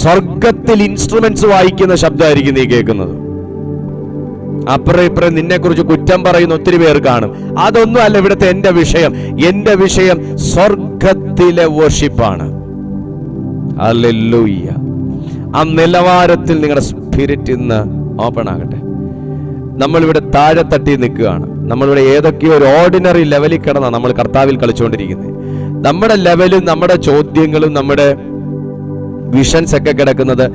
സ്വർഗത്തിൽ ഇൻസ്ട്രുമെന്റ്സ് വായിക്കുന്ന ശബ്ദമായിരിക്കും നീ കേൾക്കുന്നത്. അപ്പുറം ഇപ്പുറം നിന്നെ കുറിച്ച് കുറ്റം പറയുന്ന ഒത്തിരി പേർ കാണും. അതൊന്നും അല്ല ഇവിടുത്തെ എന്റെ വിഷയം. എന്റെ വിഷയം സ്വർഗത്തിലെ വർഷിപ്പാണ്. ഹല്ലേലൂയ. ആ നിലവാരത്തിൽ നിങ്ങളുടെ സ്പിരിറ്റ് ഇന്ന് ഓപ്പൺ ആകട്ടെ. നമ്മളിവിടെ താഴെ തട്ടി നിൽക്കുകയാണ്. നമ്മളിവിടെ ഏതൊക്കെയോ ഒരു ഓർഡിനറി ലെവലിൽ കിടന്നാണ് നമ്മൾ കർത്താവിൽ കളിച്ചുകൊണ്ടിരിക്കുന്നത്. നമ്മുടെ ലെവലും നമ്മുടെ ചോദ്യങ്ങളും നമ്മുടെ വിഷൻസ് ഒക്കെ കിടക്കുന്നത്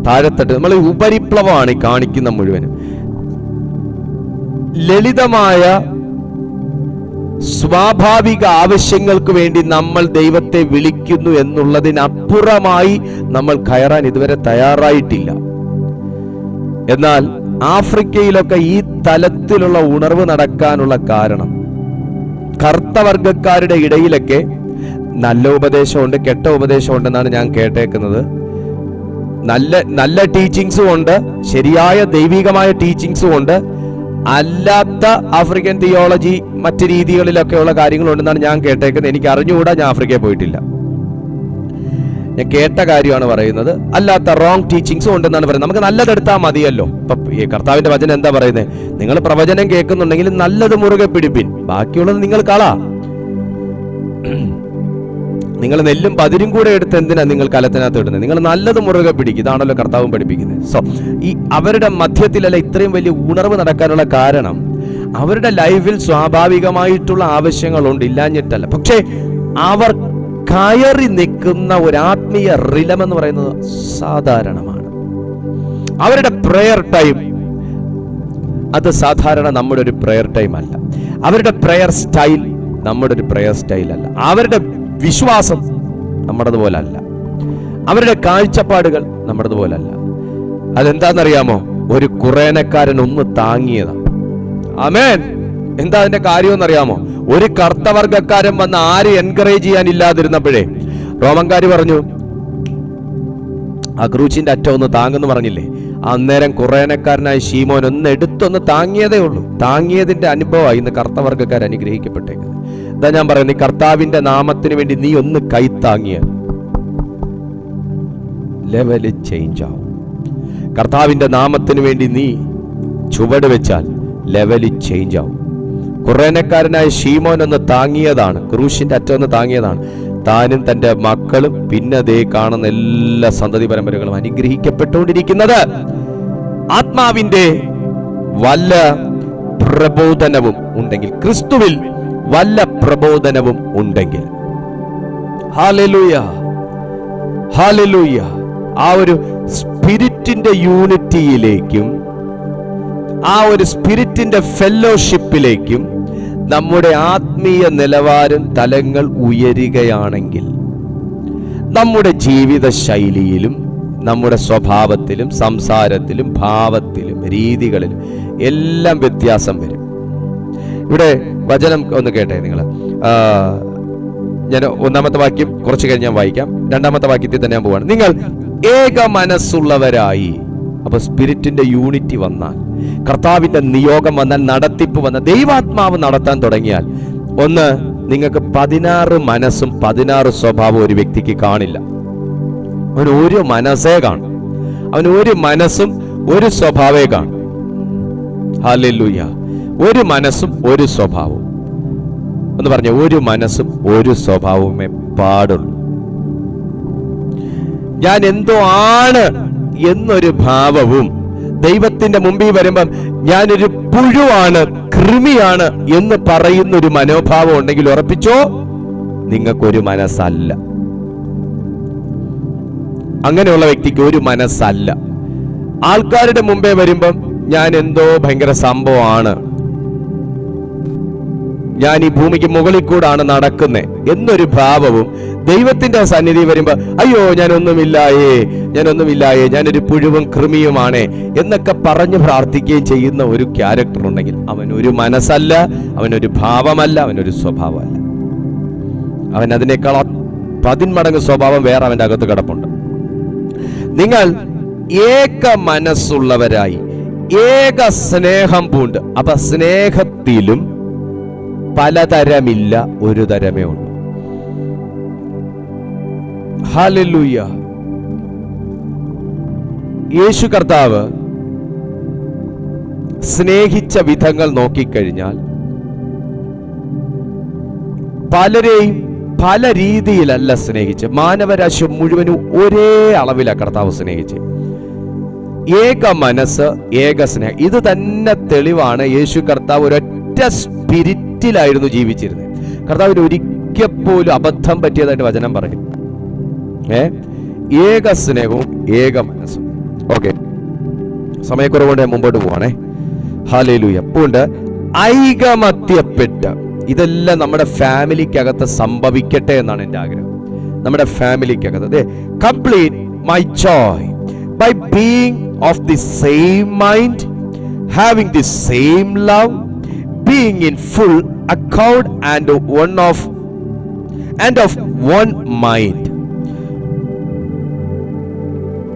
താഴെത്തട്ട്. നമ്മൾ ഉപരിപ്ലവമാണ് ഈ കാണിക്കുന്ന മുഴുവനും. ലളിതമായ സ്വാഭാവിക ആവശ്യങ്ങൾക്ക് വേണ്ടി നമ്മൾ ദൈവത്തെ വിളിക്കുന്നു എന്നുള്ളതിനപ്പുറമായി നമ്മൾ കയറാൻ ഇതുവരെ തയ്യാറായിട്ടില്ല. എന്നാൽ ആഫ്രിക്കയിലൊക്കെ ഈ തലത്തിലുള്ള ഉണർവ് നടക്കാനുള്ള കാരണം കർത്തവർഗക്കാരുടെ ഇടയിലൊക്കെ നല്ല ഉപദേശമുണ്ട്, കെട്ട ഉപദേശമുണ്ടെന്നാണ് ഞാൻ കേട്ടേക്കുന്നത്. നല്ല ടീച്ചിങ്സും ഉണ്ട്, ശരിയായ ദൈവികമായ ടീച്ചിങ്സും ഉണ്ട്. അല്ലാത്ത ആഫ്രിക്കൻ തിയോളജി മറ്റ് രീതികളിലൊക്കെയുള്ള കാര്യങ്ങളുണ്ടെന്നാണ് ഞാൻ കേട്ടേക്കുന്നത്. എനിക്ക് അറിഞ്ഞുകൂടാ, ഞാൻ ആഫ്രിക്കയിൽ പോയിട്ടില്ല. ഞാൻ കേട്ട കാര്യമാണ് പറയുന്നത്. അല്ലാത്ത റോങ് ടീച്ചിങ്സും ഉണ്ടെന്നാണ് പറയുന്നത്. നമുക്ക് നല്ലതെടുത്താൽ മതിയല്ലോ. ഇപ്പൊ ഈ കർത്താവിന്റെ വചനം എന്താ പറയുന്നത്? നിങ്ങൾ പ്രവചനം കേൾക്കുന്നുണ്ടെങ്കിൽ നല്ലത് മുറുകെ പിടിപ്പിൻ, ബാക്കിയുള്ളത് നിങ്ങൾ കളാ. നിങ്ങൾ നെല്ലും പതിരും കൂടെ എടുത്ത് എന്തിനാ നിങ്ങൾ കലത്തിനകത്ത് ഇടുന്നത്? നിങ്ങൾ നല്ലത് മുറുകെ പിടിക്കും. ഇതാണല്ലോ കർത്താവും പഠിപ്പിക്കുന്നത്. സോ ഈ അവരുടെ മധ്യത്തിലല്ല ഇത്രയും വലിയ ഉണർവ് നടക്കാനുള്ള കാരണം അവരുടെ ലൈഫിൽ സ്വാഭാവികമായിട്ടുള്ള ആവശ്യങ്ങളുണ്ട്, ഇല്ലാഞ്ഞിട്ടല്ല. പക്ഷേ അവർ കയറി നിൽക്കുന്ന ഒരു ആത്മീയ റിലം എന്ന് പറയുന്നത് സാധാരണമാണ്. അവരുടെ പ്രെയർ ടൈം അത് സാധാരണ നമ്മുടെ ഒരു പ്രെയർ ടൈം അല്ല. അവരുടെ പ്രെയർ സ്റ്റൈൽ നമ്മുടെ ഒരു പ്രെയർ സ്റ്റൈൽ അല്ല. അവരുടെ വിശ്വാസം നമ്മുടേതുപോലെ അല്ല. അവരുടെ കാഴ്ചപ്പാടുകൾ നമ്മുടേതുപോലെ അല്ല. അതെന്താണെന്നറിയാമോ? ഒരു കുറേനക്കാരൻ ഒന്ന് താങ്ങിയതാണ്. ആമേൻ. എന്താ അതിന്റെ കാര്യമെന്നറിയാമോ? ഒരു കർത്തവർഗക്കാരൻ വന്ന് ആര് എൻകറേജ് ചെയ്യാനില്ലാതിരുന്നപ്പോഴേ റോമൻകാര് പറഞ്ഞു ആ ക്രൂശിന്റെ അറ്റം ഒന്ന് താങ്ങെന്ന് പറഞ്ഞില്ലേ? അന്നേരം കുറേനക്കാരനായ ശീമോൻ ഒന്ന് എടുത്തൊന്ന് താങ്ങിയതേ ഉള്ളൂ. താങ്ങിയതിന്റെ അനുഭവമായി ഇന്ന് കർത്തവർഗക്കാർ അനുഗ്രഹിക്കപ്പെട്ടേക്കുന്നത്. ഇതാ ഞാൻ പറയുന്നത്, ഈ കർത്താവിന്റെ നാമത്തിന് വേണ്ടി നീ ഒന്ന് കൈത്താങ്ങിയ ലെവല് ചേഞ്ച് ആവും. കർത്താവിന്റെ നാമത്തിന് വേണ്ടി നീ ചുവട് വെച്ചാൽ ലെവല് ചേഞ്ച് ആവും. കുറേനക്കാരനായ ശീമോൻ ഒന്ന് താങ്ങിയതാണ്, ക്രൂശിന്റെ അറ്റം ഒന്ന് താങ്ങിയതാണ്. താനും തന്റെ മക്കളും പിന്നെ ദേ കാണുന്ന എല്ലാ സന്തതി പരമ്പരകളും അനുഗ്രഹിക്കപ്പെട്ടുകൊണ്ടിരിക്കുന്നത് ആത്മാവിന്റെ വല്ല പ്രബോധനവും ഉണ്ടെങ്കിൽ, ക്രിസ്തുവിൽ വല്ല പ്രബോധനവും ഉണ്ടെങ്കിൽ. Hallelujah, hallelujah. ആ ഒരു സ്പിരിറ്റിന്റെ യൂണിറ്റിയിലേക്കും ആ ഒരു സ്പിരിറ്റിന്റെ ഫെല്ലോഷിപ്പിലേക്കും നമ്മുടെ ആത്മീയ നിലവാരം തലങ്ങൾ ഉയരുകയാണെങ്കിൽ നമ്മുടെ ജീവിത ശൈലിയിലും നമ്മുടെ സ്വഭാവത്തിലും സംസാരത്തിലും ഭാവത്തിലും രീതികളിലും എല്ലാം വ്യത്യാസം വരും. ഇവിടെ വചനം ഒന്ന് കേട്ടെ നിങ്ങൾ. ഞാൻ ഒന്നാമത്തെ വാക്യം കുറച്ച് കഴിഞ്ഞ് ഞാൻ വായിക്കാം. രണ്ടാമത്തെ വാക്യത്തിൽ തന്നെ ഞാൻ പോവാണ്. നിങ്ങൾ ഏക മനസ്സുള്ളവരായി. അപ്പൊ സ്പിരിറ്റിന്റെ യൂണിറ്റി വന്നാൽ, കർത്താവിന്റെ നിയോഗം വന്നാൽ, നടത്തിപ്പ് വന്നാൽ, ദൈവാത്മാവ് നടത്താൻ തുടങ്ങിയാൽ, ഒന്ന് നിങ്ങൾക്ക് 16 മനസ്സും 16 സ്വഭാവം ഒരു വ്യക്തിക്ക് കാണില്ല. അവന് ഒരു മനസ്സേ കാണും. അവന് ഒരു മനസ്സും ഒരു സ്വഭാവേ കാണും. ഹല്ലേലൂയ. ഒരു മനസ്സും ഒരു സ്വഭാവവും. എന്ന് പറഞ്ഞ ഒരു മനസ്സും ഒരു സ്വഭാവമേ പാടുള്ളൂ. ഞാൻ എന്തോ ആണ് എന്നൊരു ഭാവവും, ദൈവത്തിന്റെ മുമ്പിൽ വരുമ്പം ഞാനൊരു പുഴുവാണ്, കൃമിയാണ് എന്ന് പറയുന്നൊരു മനോഭാവം ഉണ്ടെങ്കിൽ ഉറപ്പിച്ചോ, നിങ്ങൾക്കൊരു മനസ്സല്ല. അങ്ങനെയുള്ള വ്യക്തിക്ക് ഒരു മനസ്സല്ല. ആൾക്കാരുടെ മുമ്പേ വരുമ്പം ഞാൻ എന്തോ ഭയങ്കര സംഭവമാണ്, ഞാൻ ഈ ഭൂമിക്ക് മുകളിൽ കൂടാണ് നടക്കുന്നത് എന്നൊരു ഭാവവും, ദൈവത്തിന്റെ സന്നിധി വരുമ്പോ അയ്യോ ഞാനൊന്നുമില്ലായേ, ഞാനൊരു പുഴുവും കൃമിയുമാണ് എന്നൊക്കെ പറഞ്ഞ് പ്രാർത്ഥിക്കുകയും ചെയ്യുന്ന ഒരു ക്യാരക്ടർ ഉണ്ടെങ്കിൽ അവനൊരു മനസ്സല്ല, അവനൊരു ഭാവമല്ല, അവനൊരു സ്വഭാവമല്ല. അവൻ അതിനേക്കാൾ 10 മടങ്ങ് സ്വഭാവം വേറെ അവന്റെ അകത്ത് കിടപ്പുണ്ട്. നിങ്ങൾ ഏക മനസ്സുള്ളവരായി ഏക സ്നേഹം പൂണ്ട്. അപ്പൊ സ്നേഹത്തിലും പലതരമില്ല, ഒരു തരമേ ഉള്ളൂ. ഹല്ലേലൂയ. യേശു കർത്താവ് സ്നേഹിച്ച വിധങ്ങൾ നോക്കിക്കഴിഞ്ഞാൽ പലരെയും പല രീതിയിലല്ല സ്നേഹിച്ച്. മാനവരാശി മുഴുവനും ഒരേ അളവിലാണ് കർത്താവ് സ്നേഹിച്ച്. ഏക മനസ്സ്, ഏക സ്നേഹം. ഇത് തന്നെ തെളിവാണ്. യേശു കർത്താവ് ഒരൊറ്റ സ്പിരിറ്റിലായിരുന്നു ജീവിച്ചിരുന്നത്. കർത്താവിന് ഒരിക്കൽ പോലും അബദ്ധം പറ്റിയതായിട്ട് വചനം പറയും. ഏക സ്നേഹവും ഏക മനസ്സും. ഓക്കെ, സമയക്കുറവുകൊണ്ട് മുമ്പോട്ട് പോവാണേ. ഹല്ലേലൂയ. അതുകൊണ്ട് ഐകമത്യപ്പെട്ട് ഇതെല്ലാം നമ്മുടെ ഫാമിലിക്കകത്ത് സംഭവിക്കട്ടെ എന്നാണ് എൻ്റെ ആഗ്രഹം. നമ്മുടെ ഫാമിലിക്കകത്ത് complete my joy by being of the same mind, having the same love, being in full accord and of one mind.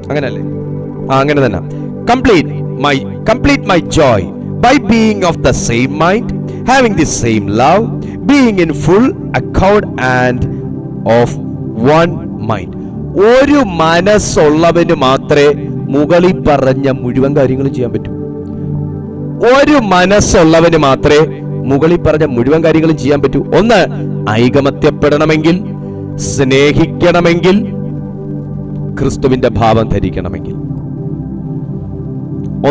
അങ്ങനല്ലേ? അങ്ങനെ തന്നെ. complete my joy by being of the same mind, having the same love, being in full accord and of one mind. ഒരു മനസ്സുള്ളവന് മാത്രമേ മുകളിൽ പറഞ്ഞ മുഴുവൻ കാര്യങ്ങളും ചെയ്യാൻ പറ്റൂ. ഒരു മനസ്സുള്ളവന് മാത്രമേ മുകളിൽ പറഞ്ഞ മുഴുവൻ കാര്യങ്ങളും ചെയ്യാൻ പറ്റൂ. ഒന്ന്, ഐകമത്യപ്പെടണമെങ്കിൽ, സ്നേഹിക്കണമെങ്കിൽ, ക്രിസ്തുവിന്റെ ഭാവം ധരിക്കണമെങ്കിൽ.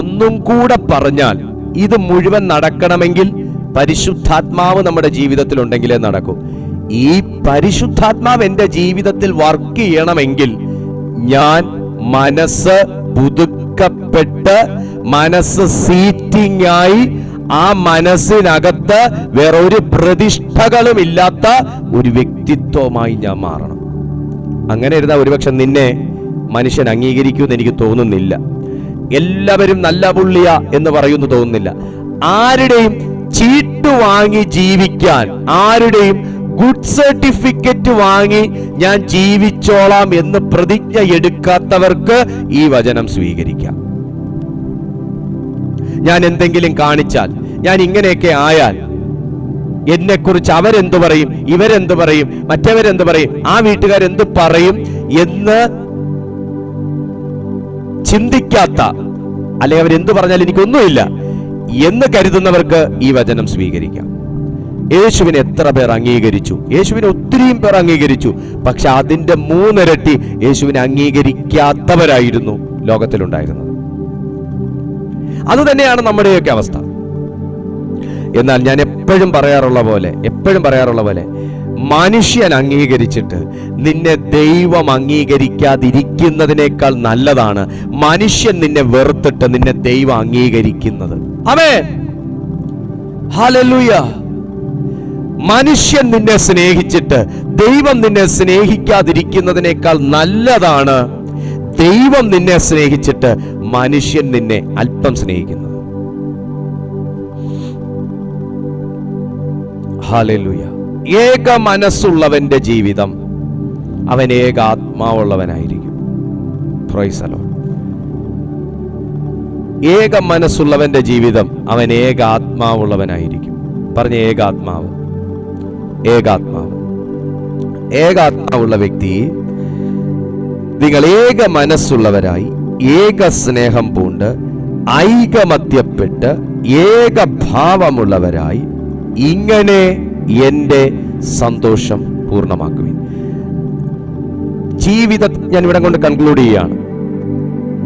ഒന്നും കൂടെ പറഞ്ഞാൽ ഇത് മുഴുവൻ നടക്കണമെങ്കിൽ പരിശുദ്ധാത്മാവ് നമ്മുടെ ജീവിതത്തിൽ ഉണ്ടെങ്കിലേ നടക്കൂ. ഈ പരിശുദ്ധാത്മാവ് എന്റെ ജീവിതത്തിൽ വർക്ക് ചെയ്യണമെങ്കിൽ ഞാൻ മനസ്സ് പുതുക്കപ്പെട്ട്, മനസ്സ് സീറ്റിംഗ് ആയി, ആ മനസ്സിനകത്ത് വേറെ ഒരു പ്രതിഷ്ഠകളും ഇല്ലാത്ത ഒരു വ്യക്തിത്വമായി ഞാൻ മാറണം. അങ്ങനെ ഇരുന്നാൽ ഒരുപക്ഷെ നിന്നെ മനുഷ്യൻ അംഗീകരിക്കുമെന്ന് എനിക്ക് തോന്നുന്നില്ല. എല്ലാവരും നല്ല പുള്ളിയ എന്ന് പറയുന്നു തോന്നുന്നില്ല. ആരുടെയും ചീട്ട് വാങ്ങി ജീവിക്കാൻ, ആരുടെയും ഗുഡ് സർട്ടിഫിക്കറ്റ് വാങ്ങി ഞാൻ ജീവിച്ചോളാം എന്ന് പ്രതിജ്ഞ എടുക്കാത്തവർക്ക് ഈ വചനം സ്വീകരിക്കാം. ഞാൻ എന്തെങ്കിലും കാണിച്ചാൽ, ഞാൻ ഇങ്ങനെയൊക്കെ ആയാൽ എന്നെക്കുറിച്ച് അവരെന്തു പറയും, ഇവരെന്തു പറയും, മറ്റവരെന്തു പറയും, ആ വീട്ടുകാരെന്തു പറയും എന്ന് ചിന്തിക്കാത്ത, അല്ലെങ്കിൽ അവരെന്തു പറഞ്ഞാൽ എനിക്കൊന്നുമില്ല എന്ന് കരുതുന്നവർക്ക് ഈ വചനം സ്വീകരിക്കാം. യേശുവിനെ എത്ര പേർ അംഗീകരിച്ചു? യേശുവിനെ ഒത്തിരിയും പേർ അംഗീകരിച്ചു. പക്ഷെ അതിന്റെ 3 ഇരട്ടി യേശുവിനെ അംഗീകരിക്കാത്തവരായിരുന്നു ലോകത്തിലുണ്ടായിരുന്നത്. അതുതന്നെയാണ് നമ്മുടെയൊക്കെ അവസ്ഥ. എന്നാൽ ഞാൻ എപ്പോഴും പറയാറുള്ള പോലെ മനുഷ്യൻ അംഗീകരിച്ചിട്ട് നിന്നെ ദൈവം അംഗീകരിക്കാതിരിക്കുന്നതിനേക്കാൾ നല്ലതാണ് മനുഷ്യൻ നിന്നെ വെറുത്തിട്ട് നിന്നെ ദൈവം അംഗീകരിക്കുന്നത്. ആമേൻ, ഹല്ലേലൂയ. മനുഷ്യൻ നിന്നെ സ്നേഹിച്ചിട്ട് ദൈവം നിന്നെ സ്നേഹിക്കാതിരിക്കുന്നതിനേക്കാൾ നല്ലതാണ് ദൈവം നിന്നെ സ്നേഹിച്ചിട്ട് മനുഷ്യൻ നിന്നെ അല്പം സ്നേഹിക്കുന്നത്. ഹല്ലേലൂയ. ഏക മനസ്സുള്ളവന്റെ ജീവിതം അവൻ ഏക ആത്മാവുള്ളവനായിരിക്കും. Praise the Lord. ഏക മനസ്സുള്ളവന്റെ ജീവിതം അവൻ ഏക ആത്മാവുള്ളവനായിരിക്കും. പറഞ്ഞ ഏകാത്മാവ്. ഏകാത്മാവുള്ള വ്യക്തി, നിങ്ങൾ ഏക മനസ്സുള്ളവരായി ഏക സ്നേഹം പൂണ്ട് ഐകമത്യപ്പെട്ട് ഏക ഭാവമുള്ളവരായി ഇങ്ങനെ എന്റെ സന്തോഷം പൂർണ്ണമാക്കുവിൻ. ജീവിതത്തിൽ ഞാൻ ഇവിടെ കൊണ്ട് കൺക്ലൂഡ് ചെയ്യുകയാണ്.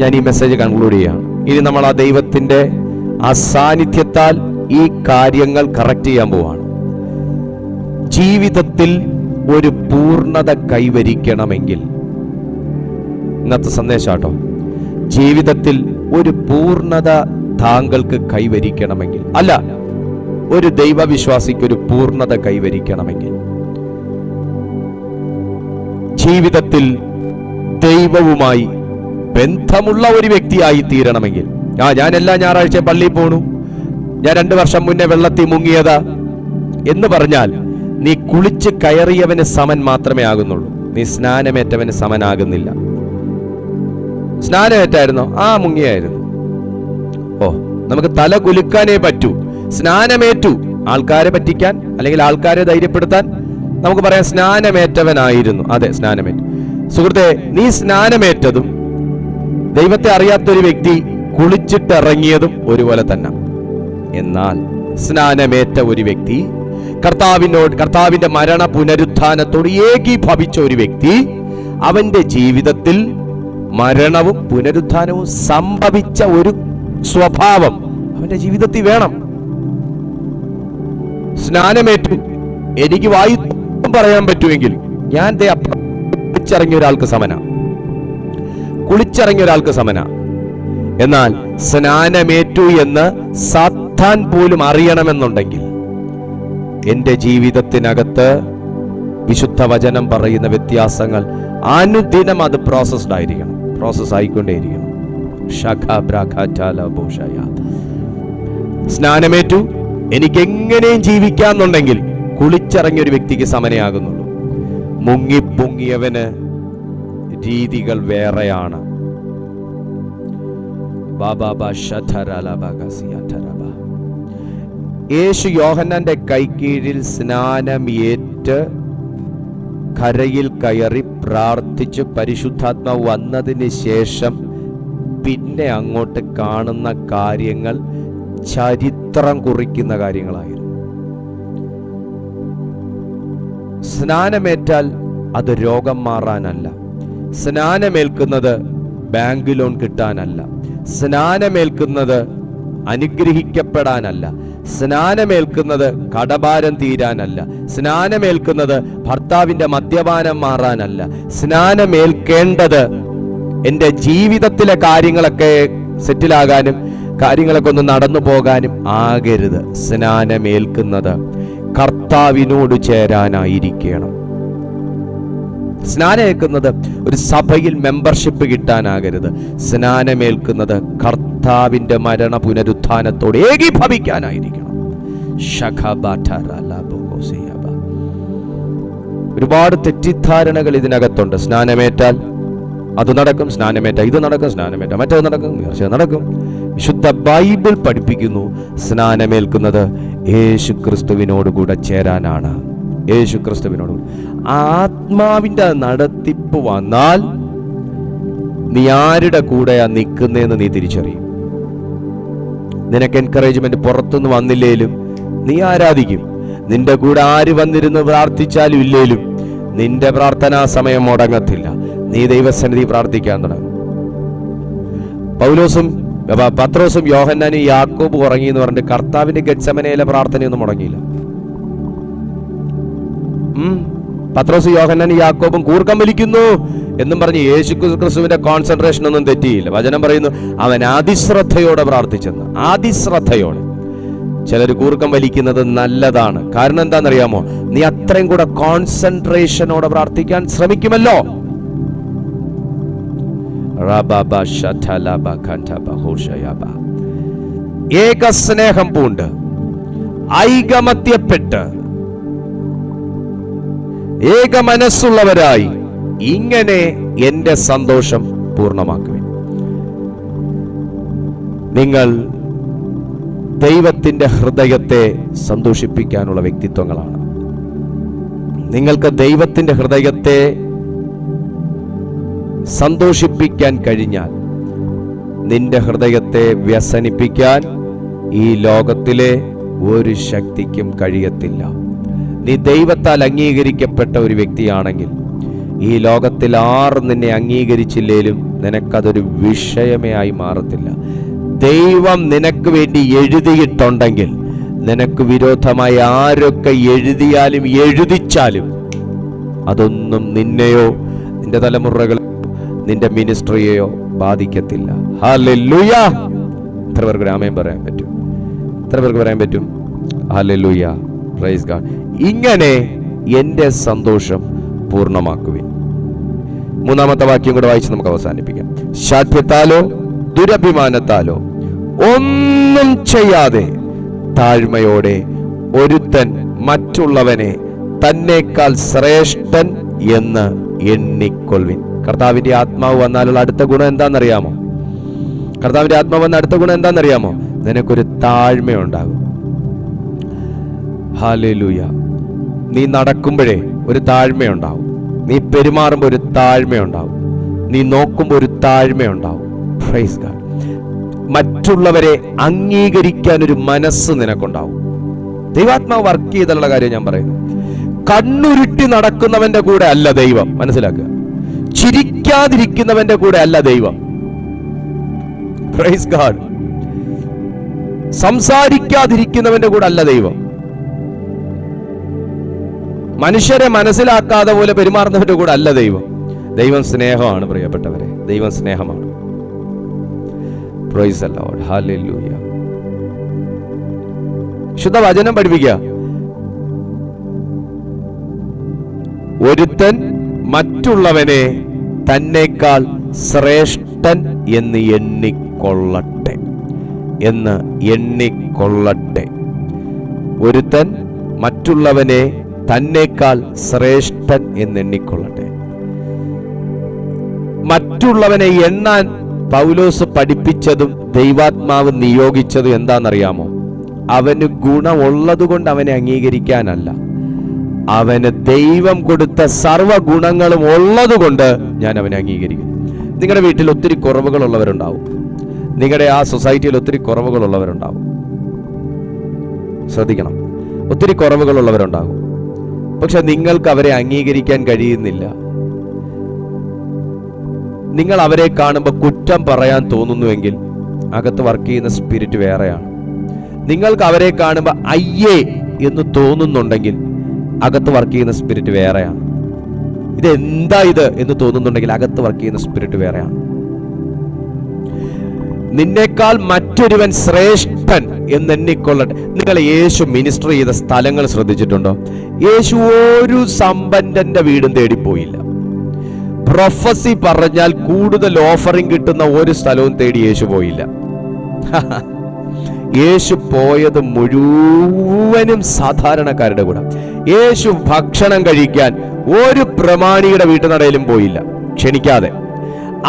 ഞാൻ ഈ മെസ്സേജ് കൺക്ലൂഡ് ചെയ്യുകയാണ്. ഇനി നമ്മൾ ആ ദൈവത്തിന്റെ ആ സാന്നിധ്യത്താൽ ഈ കാര്യങ്ങൾ കറക്റ്റ് ചെയ്യാൻ പോവാണ്. ജീവിതത്തിൽ ഒരു പൂർണ്ണത കൈവരിക്കണമെങ്കിൽ, ഇന്നത്തെ സന്ദേശാട്ടോ, ജീവിതത്തിൽ ഒരു പൂർണ്ണത താങ്കൾക്ക് കൈവരിക്കണമെങ്കിൽ, അല്ല ഒരു ദൈവവിശ്വാസിക്ക് ഒരു പൂർണ്ണത കൈവരിക്കണമെങ്കിൽ, ജീവിതത്തിൽ ദൈവവുമായി ബന്ധമുള്ള ഒരു വ്യക്തിയായി തീരണമെങ്കിൽ, ഞാൻ എല്ലാ ഞായറാഴ്ച പള്ളിയിൽ പോണു, ഞാൻ 2 വർഷം മുന്നേ വെള്ളത്തിൽ മുങ്ങിയതാ എന്ന് പറഞ്ഞാൽ നീ കുളിച്ച് കയറിയവന് സമൻ മാത്രമേ ആകുന്നുള്ളൂ. നീ സ്നാനമേറ്റവന് സമനാകുന്നില്ല. സ്നാനമേറ്റായിരുന്നോ? മുങ്ങിയായിരുന്നു. നമുക്ക് തല കുലുക്കാനേ പറ്റൂ. സ്നാനമേറ്റു, ആൾക്കാരെ പറ്റിക്കാൻ അല്ലെങ്കിൽ ആൾക്കാരെ ധൈര്യപ്പെടുത്താൻ നമുക്ക് പറയാം സ്നാനമേറ്റവനായിരുന്നു. അതെ, സ്നാനമേറ്റു. സുഹൃത്തെ, നീ സ്നാനമേറ്റതും ദൈവത്തെ അറിയാത്തൊരു വ്യക്തി കുളിച്ചിട്ടിറങ്ങിയതും ഒരുപോലെ തന്നെ. എന്നാൽ സ്നാനമേറ്റ ഒരു വ്യക്തി, കർത്താവിന്റെ മരണ പുനരുത്ഥാനത്തോട് ഏകീഭവിച്ച ഒരു വ്യക്തി, അവന്റെ ജീവിതത്തിൽ മരണവും പുനരുത്ഥാനവും സംഭവിച്ച ഒരു സ്വഭാവം അവന്റെ ജീവിതത്തിൽ വേണം. സ്നാനമേറ്റു, എനിക്ക് വായു പറയാൻ പറ്റുമെങ്കിൽ ഞാൻ കുളിച്ചിറങ്ങിയ ഒരാൾക്ക് സമന. എന്നാൽ സ്നാനമേറ്റു എന്ന് സാത്താൻ പോലും അറിയണമെന്നുണ്ടെങ്കിൽ എന്റെ ജീവിതത്തിനകത്ത് വിശുദ്ധ വചനം പറയുന്ന വ്യത്യാസങ്ങൾ അനുദിനം അത് പ്രോസസ് ആയിക്കൊണ്ടേയിരിക്കണം. സ്നാനമേറ്റു, എനിക്ക് എങ്ങനെയും ജീവിക്കാന്നുണ്ടെങ്കിൽ കുളിച്ചിറങ്ങിയ ഒരു വ്യക്തിക്ക് സമനയാകുന്നുള്ളൂ. മുങ്ങിപ്പൊങ്ങിയവന് രീതികൾ വേറെയാണ്. യേശു യോഹന്നാന്റെ കൈക്കീഴിൽ സ്നാനമേറ്റ് കരയിൽ കയറി പ്രാർത്ഥിച്ച് പരിശുദ്ധാത്മാവ് വന്നതിന് ശേഷം പിന്നെ അങ്ങോട്ട് കാണുന്ന കാര്യങ്ങൾ ചരിത്രം കുറിക്കുന്ന കാര്യങ്ങളായിരുന്നു. സ്നാനമേറ്റാൽ അത് രോഗം മാറാനല്ല, സ്നാനമേൽക്കുന്നത് ബാങ്ക് ലോൺ കിട്ടാനല്ല, സ്നാനമേൽക്കുന്നത് അനുഗ്രഹിക്കപ്പെടാനല്ല, സ്നാനമേൽക്കുന്നത് കടഭാരം തീരാനല്ല, സ്നാനമേൽക്കുന്നത് ഭർത്താവിന്റെ മദ്യപാനം മാറാനല്ല. സ്നാനമേൽക്കേണ്ടത് എൻ്റെ ജീവിതത്തിലെ കാര്യങ്ങളൊക്കെ സെറ്റിലാകാനും കാര്യങ്ങളൊക്കെ ഒന്ന് നടന്നു പോകാനും ആകരുത്. സ്നാനമേൽക്കുന്നത് കർത്താവിനോട് ചേരാനായിരിക്കണം. സ്നാനമേൽക്കുന്നത് ഒരു സഭയിൽ മെമ്പർഷിപ്പ് കിട്ടാനാകരുത്. സ്നാനമേൽക്കുന്നത് കർത്താവിന്റെ മരണ പുനരുത്ഥാനത്തോട് ഏകീഭവിക്കാനായിരിക്കണം. ഒരുപാട് തെറ്റിദ്ധാരണകൾ ഇതിനകത്തുണ്ട്. സ്നാനമേറ്റാൽ അത് നടക്കും, സ്നാനമേറ്റ ഇത് നടക്കും, സ്നാനമേറ്റ മറ്റത് നടക്കും, തീർച്ചയായും നടക്കും. വിശുദ്ധ ബൈബിൾ പഠിപ്പിക്കുന്നു സ്നാനമേൽക്കുന്നത് യേശു ക്രിസ്തുവിനോട് കൂടെ ചേരാനാണ്. യേശു ക്രിസ്തുവിനോട് ആത്മാവിന്റെ നടത്തിപ്പ് വന്നാൽ നീ ആരുടെ കൂടെയാ നിൽക്കുന്നതെന്ന് നീ തിരിച്ചറിയും. നിനക്ക് എൻകറേജ്മെന്റ് പുറത്തുനിന്ന് വന്നില്ലേലും നീ ആരാധിക്കും. നിന്റെ കൂടെ ആര് വന്നിരുന്ന് പ്രാർത്ഥിച്ചാലും ഇല്ലേലും നിന്റെ പ്രാർത്ഥനാ സമയം മുടങ്ങത്തില്ല. നീ ദൈവസന്നിധി പ്രാർത്ഥിക്കാൻ തുടങ്ങും. പത്രോസും യോഹന്നാനും യാക്കോബും ഉറങ്ങി എന്ന് പറഞ്ഞിട്ട് കർത്താവിന്റെ ഗെത്സമനയിലെ പ്രാർത്ഥനയൊന്നും മുടങ്ങിയില്ല. പത്രോസും യോഹന്നാനും യാക്കോബും കൂർക്കം വലിക്കുന്നു എന്നും പറഞ്ഞ് യേശു ക്രിസ്തുവിന്റെ കോൺസെൻട്രേഷൻ ഒന്നും തെറ്റിയില്ല. വചനം പറയുന്നു അവൻ അതിശ്രദ്ധയോടെ പ്രാർത്ഥിച്ചെന്ന്. അതിശ്രദ്ധയോടെ. ചിലർ കൂർക്കം വലിക്കുന്നത് നല്ലതാണ്. കാരണം എന്താണെന്നറിയാമോ? നീ അത്രയും കൂടെ കോൺസെൻട്രേഷനോടെ പ്രാർത്ഥിക്കാൻ ശ്രമിക്കുമല്ലോ. ഏക സ്നേഹം പൂണ്ട് ഐകമത്യപ്പെട്ട് ഏക മനസ്സുള്ളവരായി ഇങ്ങനെ എന്റെ സന്തോഷം പൂർണ്ണമാക്കുവിൻ. നിങ്ങൾ ദൈവത്തിന്റെ ഹൃദയത്തെ സന്തോഷിപ്പിക്കാനുള്ള വ്യക്തിത്വങ്ങളാണ്. നിങ്ങൾക്ക് ദൈവത്തിന്റെ ഹൃദയത്തെ സന്തോഷിപ്പിക്കാൻ കഴിഞ്ഞാൽ നിന്റെ ഹൃദയത്തെ വ്യസനിപ്പിക്കാൻ ഈ ലോകത്തിലെ ഒരു ശക്തിക്കും കഴിയത്തില്ല. നീ ദൈവത്താൽ അംഗീകരിക്കപ്പെട്ട ഒരു വ്യക്തിയാണെങ്കിൽ ഈ ലോകത്തിൽ ആർ നിന്നെ അംഗീകരിച്ചില്ലേലും നിനക്കതൊരു വിഷയമേ ആയി മാറത്തില്ല. ദൈവം നിനക്ക് വേണ്ടി എഴുതിയിട്ടുണ്ടെങ്കിൽ നിനക്ക് വിരോധമായി ആരൊക്കെ എഴുതിയാലും എഴുതിച്ചാലും അതൊന്നും നിന്നെയോ നിന്റെ തലമുറകളെയോ നിന്റെ മിനിസ്ട്രിയെയോ ബാധിക്കത്തില്ല. ഹല്ലേലൂയ! എത്ര പേർക്ക് ആമേൻ പറയാൻ പറ്റും? എത്ര പേർക്ക് പറയാൻ പറ്റും? Hallelujah, praise God. ഇങ്ങനെ എൻ്റെ സന്തോഷം പൂർണ്ണമാക്കുവിൻ. മൂന്നാമത്തെ വാക്യം കൂടെ വായിച്ച് നമുക്ക് അവസാനിപ്പിക്കാം. ശാഠ്യത്താലോ ദുരഭിമാനത്താലോ ഒന്നും ചെയ്യാതെ താഴ്മയോടെ ഒരുത്തൻ മറ്റുള്ളവനെ തന്നേക്കാൾ ശ്രേഷ്ഠൻ എന്ന് എണ്ണിക്കൊള്ളുവിൻ. കർത്താവിന്റെ ആത്മാവ് വന്നാലുള്ള അടുത്ത ഗുണം എന്താണെന്നറിയാമോ? കർത്താവിന്റെ ആത്മാവ് വന്ന അടുത്ത ഗുണം എന്താണെന്നറിയാമോ? നിനക്കൊരു താഴ്മയുണ്ടാകും. ഹല്ലേലൂയ. നീ നടക്കുമ്പോഴേ ഒരു താഴ്മയുണ്ടാവും. നീ പെരുമാറുമ്പോൾ ഒരു താഴ്മയുണ്ടാവും. നീ നോക്കുമ്പോൾ ഒരു താഴ്മയുണ്ടാവും. Praise God. മറ്റുള്ളവരെ അംഗീകരിക്കാൻ ഒരു മനസ്സ് നിനക്കുണ്ടാവും. ദൈവാത്മാവ് വർക്ക് ചെയ്തുള്ള കാര്യം ഞാൻ പറയുന്നു. കണ്ണുരുട്ടി നടക്കുന്നവന്റെ കൂടെ അല്ല ദൈവം, മനസ്സിലാക്കുക. ചിരിക്കാതിരിക്കുന്നവന്റെ കൂടെ അല്ല ദൈവം. Praise God. സംസാരിക്കാതിരിക്കുന്നവന്റെ കൂടെ അല്ല ദൈവം. മനുഷ്യരെ മനസ്സിലാക്കാതെ പോലെ പെരുമാറുന്നവന്റെ കൂടെ അല്ല ദൈവം. ദൈവം സ്നേഹമാണ് പ്രിയപ്പെട്ടവരെ, ദൈവം സ്നേഹമാണ്. Praise the Lord. ഹല്ലേലൂയ. ശുദ്ധ വചനം പഠിപ്പിക്കുക. ഒരുത്തൻ മറ്റുള്ളവനെ തന്നേക്കാൾ ശ്രേഷ്ഠൻ എന്ന് എണ്ണിക്കൊള്ളട്ടെ, എന്ന് എണ്ണിക്കൊള്ളട്ടെ. ഒരുത്തൻ മറ്റുള്ളവനെ തന്നേക്കാൾ ശ്രേഷ്ഠൻ എന്ന് എണ്ണിക്കൊള്ളട്ടെ. മറ്റുള്ളവനെ എണ്ണാൻ പൗലോസ് പഠിപ്പിച്ചതും ദൈവാത്മാവ് നിയോഗിച്ചതും എന്താണെന്നറിയാമോ? അവന് ഗുണമുള്ളത് കൊണ്ട് അവനെ അംഗീകരിക്കാനല്ല, അവന് ദൈവം കൊടുത്ത സർവ്വ ഗുണങ്ങളും ഉള്ളത് കൊണ്ട് ഞാൻ അവനെ അംഗീകരിക്കും. നിങ്ങളുടെ വീട്ടിൽ ഒത്തിരി കുറവുകളുള്ളവരുണ്ടാവും. നിങ്ങളുടെ ആ സൊസൈറ്റിയിൽ ഒത്തിരി കുറവുകളുള്ളവരുണ്ടാവും. ശ്രദ്ധിക്കണം, ഒത്തിരി കുറവുകളുള്ളവരുണ്ടാകും. പക്ഷെ നിങ്ങൾക്ക് അവരെ അംഗീകരിക്കാൻ കഴിയുന്നില്ല. നിങ്ങൾ അവരെ കാണുമ്പോൾ കുറ്റം പറയാൻ തോന്നുന്നുവെങ്കിൽ അകത്ത് വർക്ക് ചെയ്യുന്ന സ്പിരിറ്റ് വേറെയാണ്. നിങ്ങൾക്ക് അവരെ കാണുമ്പോൾ അയ്യേ എന്ന് തോന്നുന്നുണ്ടെങ്കിൽ അകത്ത് വർക്ക് ചെയ്യുന്ന സ്പിരിറ്റ് വേറെയാണ്. ഇതെന്താ ഇത് എന്ന് തോന്നുന്നുണ്ടെങ്കിൽ അകത്ത് വർക്ക് ചെയ്യുന്ന സ്പിരിറ്റ് വേറെയാണ്. നിന്നേക്കാൾ മറ്റൊരുവൻ ശ്രേഷ്ഠൻ എന്ന് എണ്ണിക്കൊള്ളട്ടെ. നിങ്ങൾ യേശു മിനിസ്റ്റർ ചെയ്ത സ്ഥലങ്ങൾ ശ്രദ്ധിച്ചിട്ടുണ്ടോ? യേശു ഒരു സമ്പന്നന്റെ വീടും തേടിപ്പോയില്ല. പ്രൊഫസി പറഞ്ഞാൽ കൂടുതൽ ഓഫറിംഗ് കിട്ടുന്ന ഒരു സ്ഥലവും തേടി യേശു പോയില്ല. യേശു പോയത് മുഴുവനും സാധാരണക്കാരുടെ കൂടെ. യേശു ഭക്ഷണം കഴിക്കാൻ ഒരു പ്രമാണിയുടെ വീട്ടുനടയിലും പോയില്ല ക്ഷണിക്കാതെ.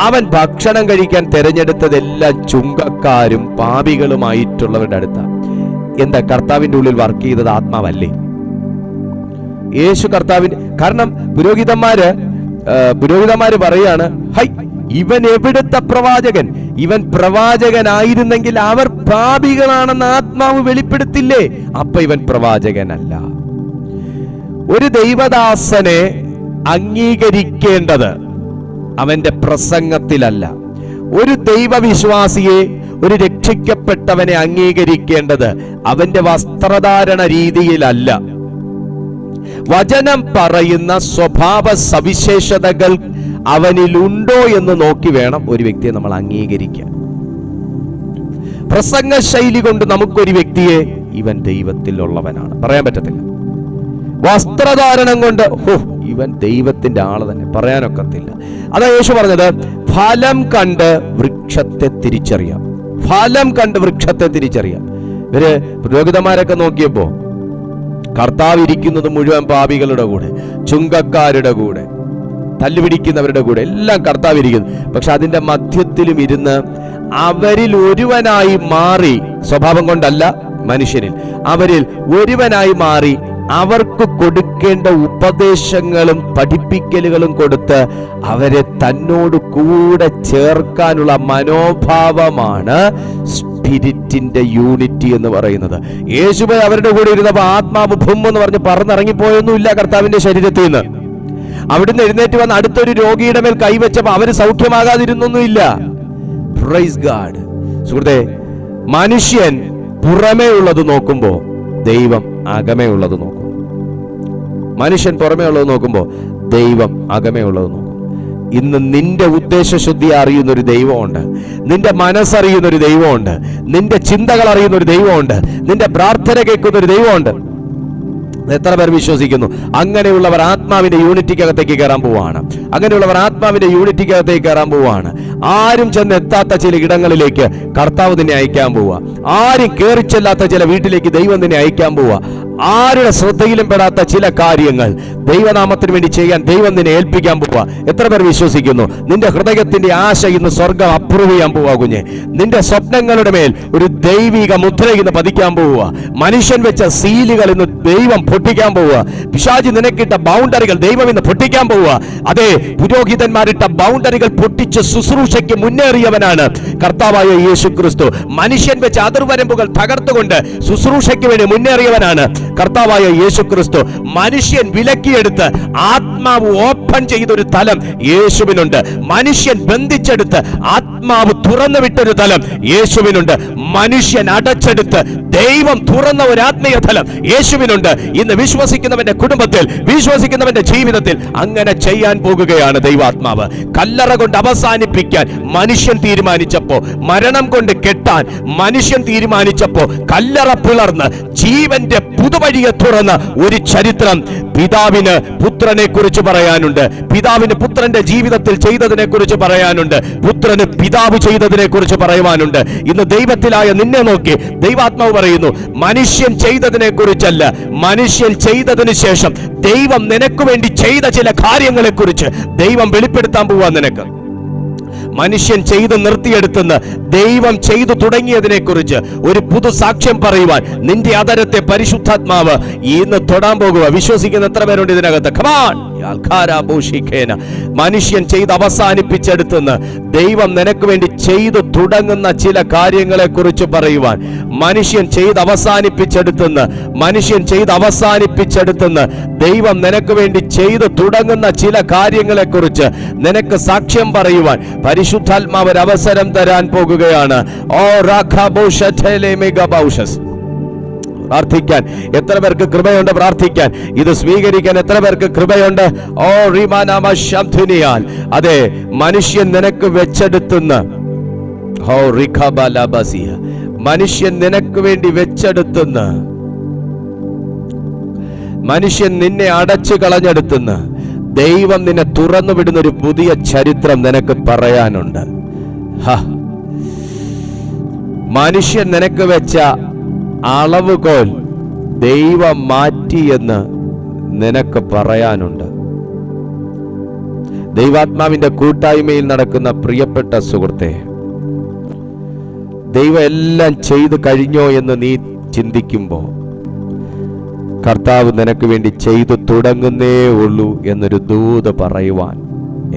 അവൻ ഭക്ഷണം കഴിക്കാൻ തിരഞ്ഞെടുത്തതെല്ലാം ചുങ്കക്കാരും പാപികളുമായിട്ടുള്ളവരുടെ അടുത്താണ്. എന്താ? കർത്താവിന്റെ ഉള്ളിൽ വർക്ക് ചെയ്തത് ആത്മാവല്ലേ? യേശു കർത്താവിന്റെ, കാരണം പുരോഹിതന്മാര് പറയാണ്, ഹൈ, ഇവൻ എവിടുത്തെ പ്രവാചകൻ? ഇവൻ പ്രവാചകനായിരുന്നെങ്കിൽ അവർ പാപികളാണെന്ന് ആത്മാവ് വെളിപ്പെടുത്തില്ലേ? അപ്പൊ ഇവൻ പ്രവാചകനല്ല. ഒരു ദൈവദാസനെ അംഗീകരിക്കേണ്ടത് അവന്റെ പ്രസംഗത്തിലല്ല. ഒരു ദൈവവിശ്വാസിയെ, ഒരു രക്ഷിക്കപ്പെട്ടവനെ അംഗീകരിക്കേണ്ടത് അവന്റെ വസ്ത്രധാരണ രീതിയിലല്ല. വചനം പറയുന്ന സ്വഭാവ സവിശേഷതകൾ അവനിലുണ്ടോ എന്ന് നോക്കി വേണം ഒരു വ്യക്തിയെ നമ്മൾ അംഗീകരിക്കാൻ. പ്രസംഗ ശൈലി കൊണ്ട് നമുക്കൊരു വ്യക്തിയെ ഇവൻ ദൈവത്തിലുള്ളവനാണ് പറയാൻ പറ്റത്തില്ല. വസ്ത്രധാരണം കൊണ്ട് ഇവൻ ദൈവത്തിന്റെ ആള് തന്നെ പറയാനൊക്കത്തില്ല. അതാ യേശു പറഞ്ഞത്, ഫലം കണ്ട് വൃക്ഷത്തെ തിരിച്ചറിയാം. ഫലം കണ്ട് വൃക്ഷത്തെ തിരിച്ചറിയാം. ഇവര് പുരോഹിതന്മാരൊക്കെ നോക്കിയപ്പോ കർത്താവ് ഇരിക്കുന്നത് മുഴുവൻ പാപികളുടെ കൂടെ, ചുങ്കക്കാരുടെ കൂടെ, തല്ലുപിടിക്കുന്നവരുടെ കൂടെ എല്ലാം കർത്താവ് ഇരിക്കുന്നു. പക്ഷെ അതിന്റെ മധ്യത്തിലും ഇരുന്ന് അവരിൽ ഒരുവനായി മാറി, സ്വഭാവം കൊണ്ടല്ല, മനുഷ്യനിൽ അവരിൽ ഒരുവനായി മാറി അവർക്ക് കൊടുക്കേണ്ട ഉപദേശങ്ങളും പഠിപ്പിക്കലുകളും കൊടുത്ത് അവരെ തന്നോട് കൂടെ ചേർക്കാനുള്ള മനോഭാവമാണ് സ്പിരിറ്റിന്റെ യൂണിറ്റി എന്ന് പറയുന്നത്. യേശുവേ അവരുടെ കൂടെ ഇരുന്നപ്പോൾ ആത്മാവ് ഭൂം എന്ന് പറഞ്ഞ് പറന്നിറങ്ങിപ്പോയൊന്നുമില്ല കർത്താവിന്റെ ശരീരത്തിൽ നിന്ന്. അവിടുന്ന് എഴുന്നേറ്റ് വന്ന് അടുത്തൊരു രോഗിയുടെ മേൽ കൈവച്ചപ്പോൾ അവര് സൗഖ്യമാകാതിരുന്നൊന്നുമില്ല. Praise God. സുഹൃത്തേ, മനുഷ്യൻ പുറമേ ഉള്ളത് നോക്കുമ്പോ ദൈവം അകമേ ഉള്ളത് നോക്കും. മനുഷ്യൻ പുറമേ ഉള്ളത് നോക്കുമ്പോ ദൈവം അകമേ ഉള്ളത് നോക്കും. ഇന്ന് നിന്റെ ഉദ്ദേശശുദ്ധി അറിയുന്ന ഒരു ദൈവമുണ്ട്, നിന്റെ മനസ്സറിയുന്ന ഒരു ദൈവമുണ്ട്, നിന്റെ ചിന്തകൾ അറിയുന്ന ഒരു ദൈവമുണ്ട്, നിന്റെ പ്രാർത്ഥന കേൾക്കുന്ന ഒരു ദൈവമുണ്ട്. എത്ര പേർ വിശ്വസിക്കുന്നു? അങ്ങനെയുള്ളവർ ആത്മാവിന്റെ യൂണിറ്റിക്കകത്തേക്ക് കയറാൻ പോവാണ്. അങ്ങനെയുള്ളവർ ആത്മാവിന്റെ യൂണിറ്റിക്കകത്തേക്ക് കയറാൻ പോവാണ്. ആരും ചെന്ന് എത്താത്ത ചില ഇടങ്ങളിലേക്ക് കർത്താവ് നിന്നെ അയക്കാൻ പോവുക. ആരും കയറിച്ചെല്ലാത്ത ചില വീട്ടിലേക്ക് ദൈവം നിന്നെ അയക്കാൻ പോവുക. ആരുടെ ശ്രദ്ധയിലും പെടാത്ത ചില കാര്യങ്ങൾ ദൈവനാമത്തിന് വേണ്ടി ചെയ്യാൻ ദൈവം നിന്നെ ഏൽപ്പിക്കാൻ പോവുക. എത്ര പേർ വിശ്വസിക്കുന്നു? നിന്റെ ഹൃദയത്തിന്റെ ആശ ഇന്ന് സ്വർഗം അപ്രൂവ് ചെയ്യാൻ പോവുക. കുഞ്ഞെ, നിന്റെ സ്വപ്നങ്ങളുടെ മേൽ ഒരു ദൈവിക മുദ്ര ഇന്ന് പതിക്കാൻ പോവുക. മനുഷ്യൻ വെച്ച സീലുകൾ ഇന്ന് ദൈവം പൊട്ടിക്കാൻ പോവുക. പിശാചി നിനക്കിട്ട ബൗണ്ടറികൾ ദൈവം ഇന്ന് പൊട്ടിക്കാൻ പോവുക. അതെ, പുരോഹിതന്മാരിട്ട ബൗണ്ടറികൾ പൊട്ടിച്ച് ശുശ്രൂഷയ്ക്ക് മുന്നേറിയവനാണ് കർത്താവായ യേശു ക്രിസ്തു. മനുഷ്യൻ വെച്ച അതിർവരമ്പുകൾ തകർത്തുകൊണ്ട് ശുശ്രൂഷയ്ക്ക് വേണ്ടി മുന്നേറിയവനാണ് കർത്താവായ യേശു ക്രിസ്തു. മനുഷ്യൻ വിലക്കിയെടുത്ത് ആത്മാവ് ഓപ്പൺ ചെയ്തൊരു തലം യേശുവിനുണ്ട്. മനുഷ്യൻ ബന്ധിച്ചെടുത്ത് ആത്മാവ് തുറന്നു വിട്ടൊരു തലം യേശുവിനുണ്ട്. മനുഷ്യൻ അടച്ചെടുത്ത് ദൈവം തുറന്ന ഒരു ആത്മീയ തലം യേശുവിനുണ്ട്. ഇന്ന് വിശ്വസിക്കുന്നവന്റെ കുടുംബത്തിൽ, വിശ്വസിക്കുന്നവന്റെ ജീവിതത്തിൽ അങ്ങനെ ചെയ്യാൻ പോകുകയാണ് ദൈവാത്മാവ്. കല്ലറ കൊണ്ട് അവസാനിപ്പിക്കാൻ മനുഷ്യൻ തീരുമാനിച്ചപ്പോ, മരണം കൊണ്ട് കെട്ടാൻ മനുഷ്യൻ തീരുമാനിച്ചപ്പോ, കല്ലറ പിളർന്ന് ജീവന്റെ പുതുവഴിയെ തുറന്ന ഒരു ചരിത്രം പിതാവിന് പുത്രനെ കുറിച്ച് പറയാനുണ്ട്. പിതാവിന് പുത്രന്റെ ജീവിതത്തിൽ ചെയ്തതിനെ കുറിച്ച് പറയാനുണ്ട്. പുത്രന് പിതാവ് ചെയ്തതിനെ കുറിച്ച് പറയുവാനുണ്ട്. ഇന്ന് ദൈവത്തിലായ നിന്നെ നോക്കി ദൈവാത്മാവ് പറയുന്നു, മനുഷ്യൻ ചെയ്തതിനെ കുറിച്ചല്ല, മനുഷ്യൻ ചെയ്തതിന് ശേഷം ദൈവം നിനക്ക് വേണ്ടി ചെയ്ത ചില കാര്യങ്ങളെ കുറിച്ച് ദൈവം വെളിപ്പെടുത്താൻ പോവാ നിനക്ക്. മനുഷ്യൻ ചെയ്ത് നിർത്തിയെടുത്തെന്ന് ദൈവം ചെയ്തു തുടങ്ങിയതിനെ കുറിച്ച് ഒരു പുതു സാക്ഷ്യം പറയുവാൻ നിന്റെ അതരത്തെ പരിശുദ്ധാത്മാവ് ഇന്ന് തൊടാൻ പോകുക. വിശ്വസിക്കുന്ന എത്ര പേരുണ്ട് ഇതിനകത്ത്? മനുഷ്യൻ ചെയ്ത് അവസാനിപ്പിച്ചെടുത്തെന്ന് ദൈവം നിനക്ക് വേണ്ടി ചെയ്തു തുടങ്ങുന്ന ചില കാര്യങ്ങളെ കുറിച്ച് പറയുവാൻ, മനുഷ്യൻ ചെയ്ത് അവസാനിപ്പിച്ചെടുത്തെന്ന് ദൈവം നിനക്ക് വേണ്ടി ചെയ്തു തുടങ്ങുന്ന ചില കാര്യങ്ങളെ കുറിച്ച് നിനക്ക് സാക്ഷ്യം പറയുവാൻ പരിശുദ്ധാത്മാവ് ഒരു അവസരം തരാൻ പോകുകയാണ്. പ്രാർത്ഥിക്കാൻ എത്ര പേർക്ക് കൃപയുണ്ട്? പ്രാർത്ഥിക്കാൻ, ഇത് സ്വീകരിക്കാൻ എത്ര പേർക്ക് കൃപയുണ്ട്? അതെ, മനുഷ്യൻ നിനക്ക് വെച്ചെടുത്തുന്ന മനുഷ്യൻ നിനക്ക് വേണ്ടി വെച്ചെടുത്തുന്ന, മനുഷ്യൻ നിന്നെ അടച്ചു കളഞ്ഞെടുത്തുന്ന ദൈവം നിന്നെ തുറന്നു വിടുന്ന ഒരു പുതിയ ചരിത്രം നിനക്ക് പറയാനുണ്ട്. മനുഷ്യൻ നിനക്ക് വെച്ച അളവുകോൽ ദൈവം മാറ്റിയെന്ന് നിനക്ക് പറയാനുണ്ട്. ദൈവാത്മാവിന്റെ കൂട്ടായ്മയിൽ നടക്കുന്ന പ്രിയപ്പെട്ട സുഹൃത്തെ, ദൈവം എല്ലാം ചെയ്തു കഴിഞ്ഞോ എന്ന് നീ ചിന്തിക്കുമ്പോൾ കർത്താവ് നിനക്ക് വേണ്ടി ചെയ്തു തുടങ്ങുന്നേ ഉള്ളൂ എന്നൊരു ദൂത് പറയുവാൻ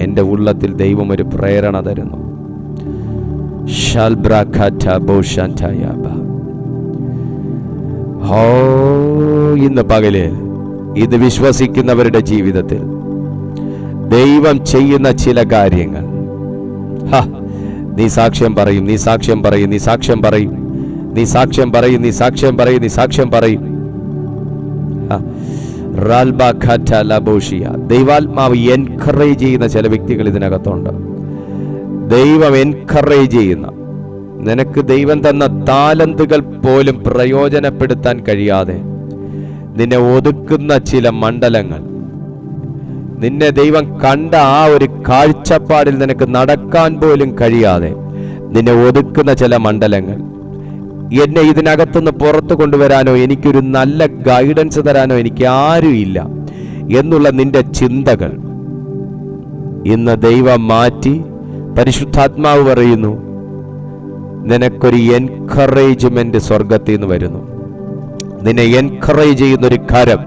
എൻ്റെ ഉള്ളത്തിൽ ദൈവം ഒരു പ്രേരണ തരുന്നു. ഇന്ന് പകല് ഇത് വിശ്വസിക്കുന്നവരുടെ ജീവിതത്തിൽ ദൈവം ചെയ്യുന്ന ചില കാര്യങ്ങൾ, നീ സാക്ഷ്യം പറയും, നീ സാക്ഷ്യം പറയും, നീ സാക്ഷ്യം പറയും, നീ സാക്ഷ്യം പറയും, നീ സാക്ഷ്യം പറയും, നീ സാക്ഷ്യം പറയും. ദൈവാത്മാവ് എൻകറേജ് ചെയ്യുന്ന ചില വ്യക്തികൾ ഇതിനകത്തുണ്ട്. ദൈവം എൻകറേജ് ചെയ്യുന്ന, നിനക്ക് ദൈവം തന്ന താലന്തുകൾ പോലും പ്രയോജനപ്പെടുത്താൻ കഴിയാതെ നിന്നെ ഒതുക്കുന്ന ചില മണ്ഡലങ്ങൾ, നിന്നെ ദൈവം കണ്ട ആ ഒരു കാഴ്ചപ്പാടിൽ നിനക്ക് നടക്കാൻ പോലും കഴിയാതെ നിന്നെ ഒതുക്കുന്ന ചില മണ്ഡലങ്ങൾ, എന്നെ ഇതിനകത്തുനിന്ന് പുറത്തു കൊണ്ടുവരാനോ എനിക്കൊരു നല്ല ഗൈഡൻസ് തരാനോ എനിക്ക് ആരും ഇല്ല എന്നുള്ള നിന്റെ ചിന്തകൾ ഇന്ന് ദൈവം മാറ്റി പരിശുദ്ധാത്മാവ് പറയുന്നു, നിനക്കൊരു എൻകറേജ്മെന്റ് സ്വർഗത്തിൽ നിന്ന് വരുന്നു. നിന്നെ എൻകറേജ് ചെയ്യുന്നൊരു കരം,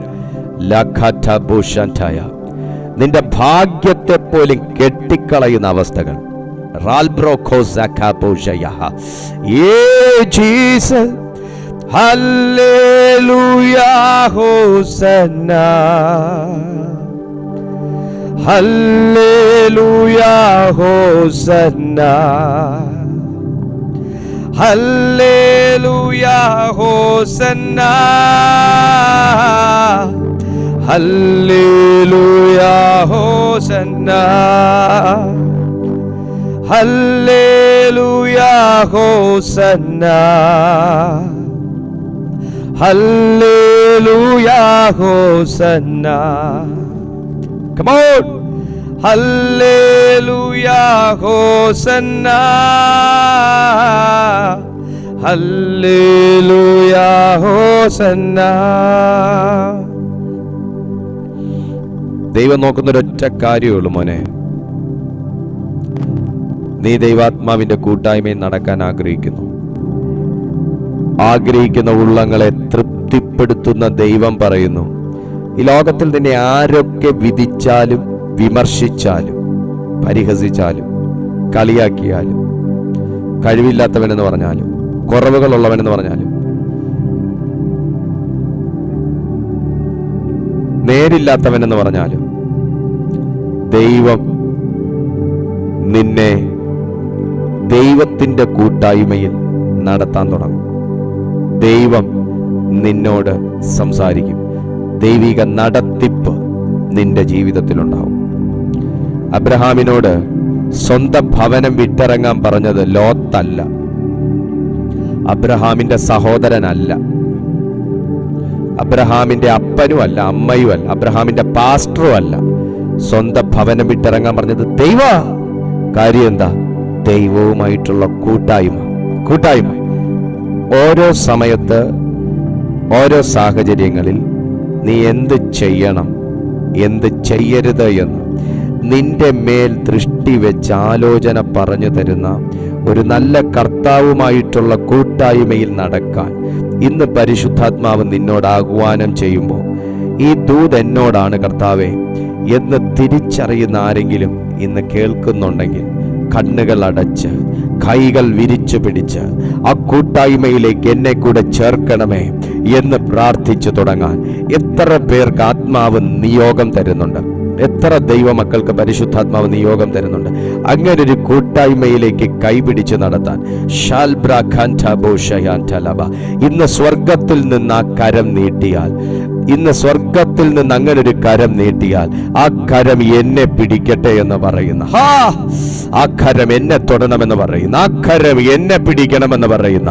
നിന്റെ ഭാഗ്യത്തെ പോലും കെട്ടിക്കളയുന്ന അവസ്ഥകൾ. Hallelujah, Hosanna. Hallelujah hosanna, hallelujah hosanna, hallelujah hosanna. Come on. Hallelujah hosanna, hallelujah hosanna. ദൈവം നോക്കുന്നൊരൊറ്റ കാര്യമുള്ളൂ മോനെ, നീ ദൈവാത്മാവിന്റെ കൂട്ടായ്മയിൽ നടക്കാൻ ആഗ്രഹിക്കുന്ന ഉള്ളങ്ങളെ തൃപ്തിപ്പെടുത്തുന്ന ദൈവം പറയുന്നു, ഈ ലോകത്തിൽ തന്നെ ആരൊക്കെ വിധിച്ചാലും വിമർശിച്ചാലും പരിഹസിച്ചാലും കളിയാക്കിയാലും കഴിവില്ലാത്തവനെന്ന് പറഞ്ഞാലും കുറവുകളുള്ളവനെന്ന് പറഞ്ഞാലും നേരില്ലാത്തവനെന്ന് പറഞ്ഞാലും ദൈവം നിന്നെ ദൈവത്തിന്റെ കൂട്ടായ്മയിൽ നടത്താൻ തുടങ്ങും. ദൈവം നിന്നോട് സംസാരിക്കും. ദൈവിക നടത്തിപ്പ് നിന്റെ ജീവിതത്തിലുണ്ടാവും. അബ്രഹാമിനോട് സ്വന്തം ഭവനം വിട്ടിറങ്ങാൻ പറഞ്ഞത് ലോത്തല്ല, അബ്രഹാമിന്റെ സഹോദരനല്ല, അബ്രഹാമിന്റെ അപ്പനുമല്ല, അമ്മയുമല്ല, അബ്രഹാമിന്റെ പാസ്റ്ററും അല്ല. സ്വന്തം ഭവനം വിട്ടിറങ്ങാൻ പറഞ്ഞത് ദൈവ. കാര്യം എന്താ? ദൈവവുമായിട്ടുള്ള കൂട്ടായ്മ. ഓരോ സമയത്ത് ഓരോ സാഹചര്യങ്ങളിൽ നീ എന്ത് ചെയ്യണം, എന്ത് ചെയ്യരുത് എന്ന് നിന്റെ മേൽ ദൃഷ്ടി വെച്ച് ആലോചന പറഞ്ഞു തരുന്ന ഒരു നല്ല കർത്താവുമായിട്ടുള്ള കൂട്ടായ്മയിൽ നടക്കാൻ ഇന്ന് പരിശുദ്ധാത്മാവ് നിന്നോട് ആഹ്വാനം ചെയ്യുമ്പോൾ, ഈ ദൂത് എന്നോടാണ് കർത്താവേ എന്ന് തിരിച്ചറിയുന്ന ആരെങ്കിലും ഇന്ന് കേൾക്കുന്നുണ്ടെങ്കിൽ കണ്ണുകൾ അടച്ച് കൈകൾ വിരിച്ചു പിടിച്ച് ആ കൂട്ടായ്മയിലേക്ക് എന്നെ കൂടെ ചേർക്കണമേ എന്ന് പ്രാർത്ഥിച്ചു തുടങ്ങാൻ എത്ര പേർക്ക് ആത്മാവ് നിയോഗം തരുന്നുണ്ട്, എത്ര ദൈവമക്കൾക്ക് പരിശുദ്ധാത്മാവ് നിയോഗം തരുന്നുണ്ട് അങ്ങനൊരു കൂട്ടായ്മയിലേക്ക് കൈപിടിച്ച് നടത്താൻ. ഇന്ന് സ്വർഗത്തിൽ നിന്ന് ആ കരം നീട്ടിയാൽ, ഇന്ന് സ്വർഗത്തിൽ നിന്ന് അങ്ങനെ ഒരു കരം നീട്ടിയാൽ ആ കരം എന്നെ പിടിക്കട്ടെ എന്ന് പറയുന്ന, ആ കരം എന്നെ തൊടണമെന്ന് പറയുന്ന, ആ കരം എന്നെ പിടിക്കണമെന്ന് പറയുന്ന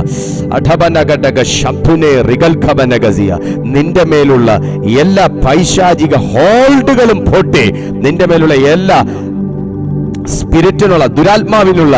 നിന്റെ മേലുള്ള എല്ലാ പൈശാചിക ഹോൾഡുകളും പൊട്ടി, നിന്റെ മേലുള്ള എല്ലാ സ്പിരിറ്റിനുള്ള ദുരാത്മാവിനുള്ള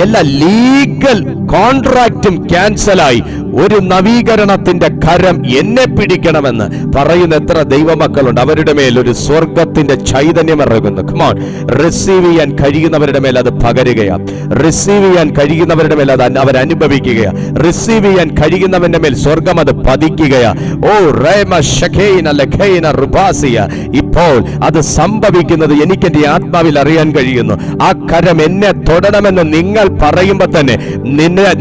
എല്ലാ ലീഗൽ കോൺട്രാക്റ്റും ക്യാൻസലായി ഒരു നവീകരണത്തിന്റെ കരം എന്നെ പിടിക്കണമെന്ന് പറയുന്ന എത്ര ദൈവമക്കളുണ്ട്. അവരുടെ മേൽ ഒരു സ്വർഗത്തിന്റെ ചൈതന്യം ഇറങ്ങുന്നു. കമോൺ, റിസീവ് ചെയ്യാൻ കഴിയുന്നവരുടെ മേൽ അത് പകരുകയാണ്. റിസീവ് ചെയ്യാൻ കഴിയുന്നവരുടെ മേൽ അത് അവരനുഭവിക്കുകയാണ്. റിസീവ് ചെയ്യാൻ കഴിയുന്നവന്റെ മേൽ സ്വർഗം അത് പതിക്കുകയാണ്. ഓ റേമ ഷഖൈന ലഖൈന റുബാസിയ. ഇപ്പോൾ അത് സംഭവിക്കുന്നത് എനിക്ക് എന്റെ ആത്മാവിൽ അറിയാൻ കഴിയുന്നു. ആ കരം എന്നെ തൊടണമെന്ന് നിങ്ങൾ പറയുമ്പോൾ തന്നെ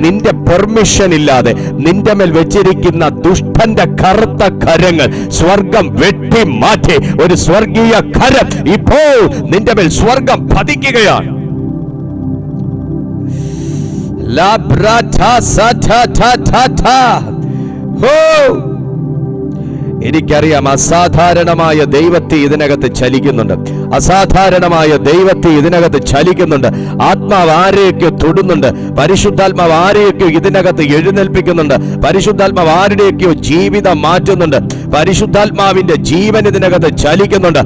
നിന്റെ പെർമിഷൻ ഇല്ലാതെ നിന്റെ മേൽ വെച്ചിരിക്കുന്ന ദുഷ്ടന്റെ കറുത്ത കരങ്ങൾ സ്വർഗം വെട്ടി മാറ്റി ഒരു സ്വർഗീയ കരം ഇപ്പോൾ നിന്റെ മേൽ സ്വർഗം പതിക്കുകയാണ്. എനിക്കറിയാം അസാധാരണമായ ദൈവത്തെ ഇതിനകത്ത് ചലിക്കുന്നുണ്ട്, അസാധാരണമായ ദൈവത്തെ ഇതിനകത്ത് ചലിക്കുന്നുണ്ട്. ആത്മാവ് ആരെയൊക്കെ തൊടുന്നുണ്ട്, പരിശുദ്ധാത്മാവ് ആരെയൊക്കെ ഇതിനകത്ത് എഴുന്നേൽപ്പിക്കുന്നുണ്ട്, പരിശുദ്ധാത്മാവ് ആരുടെയൊക്കെയോ ജീവിതം മാറ്റുന്നുണ്ട്, പരിശുദ്ധാത്മാവിന്റെ ജീവൻ ഇതിനകത്ത് ചലിക്കുന്നുണ്ട്.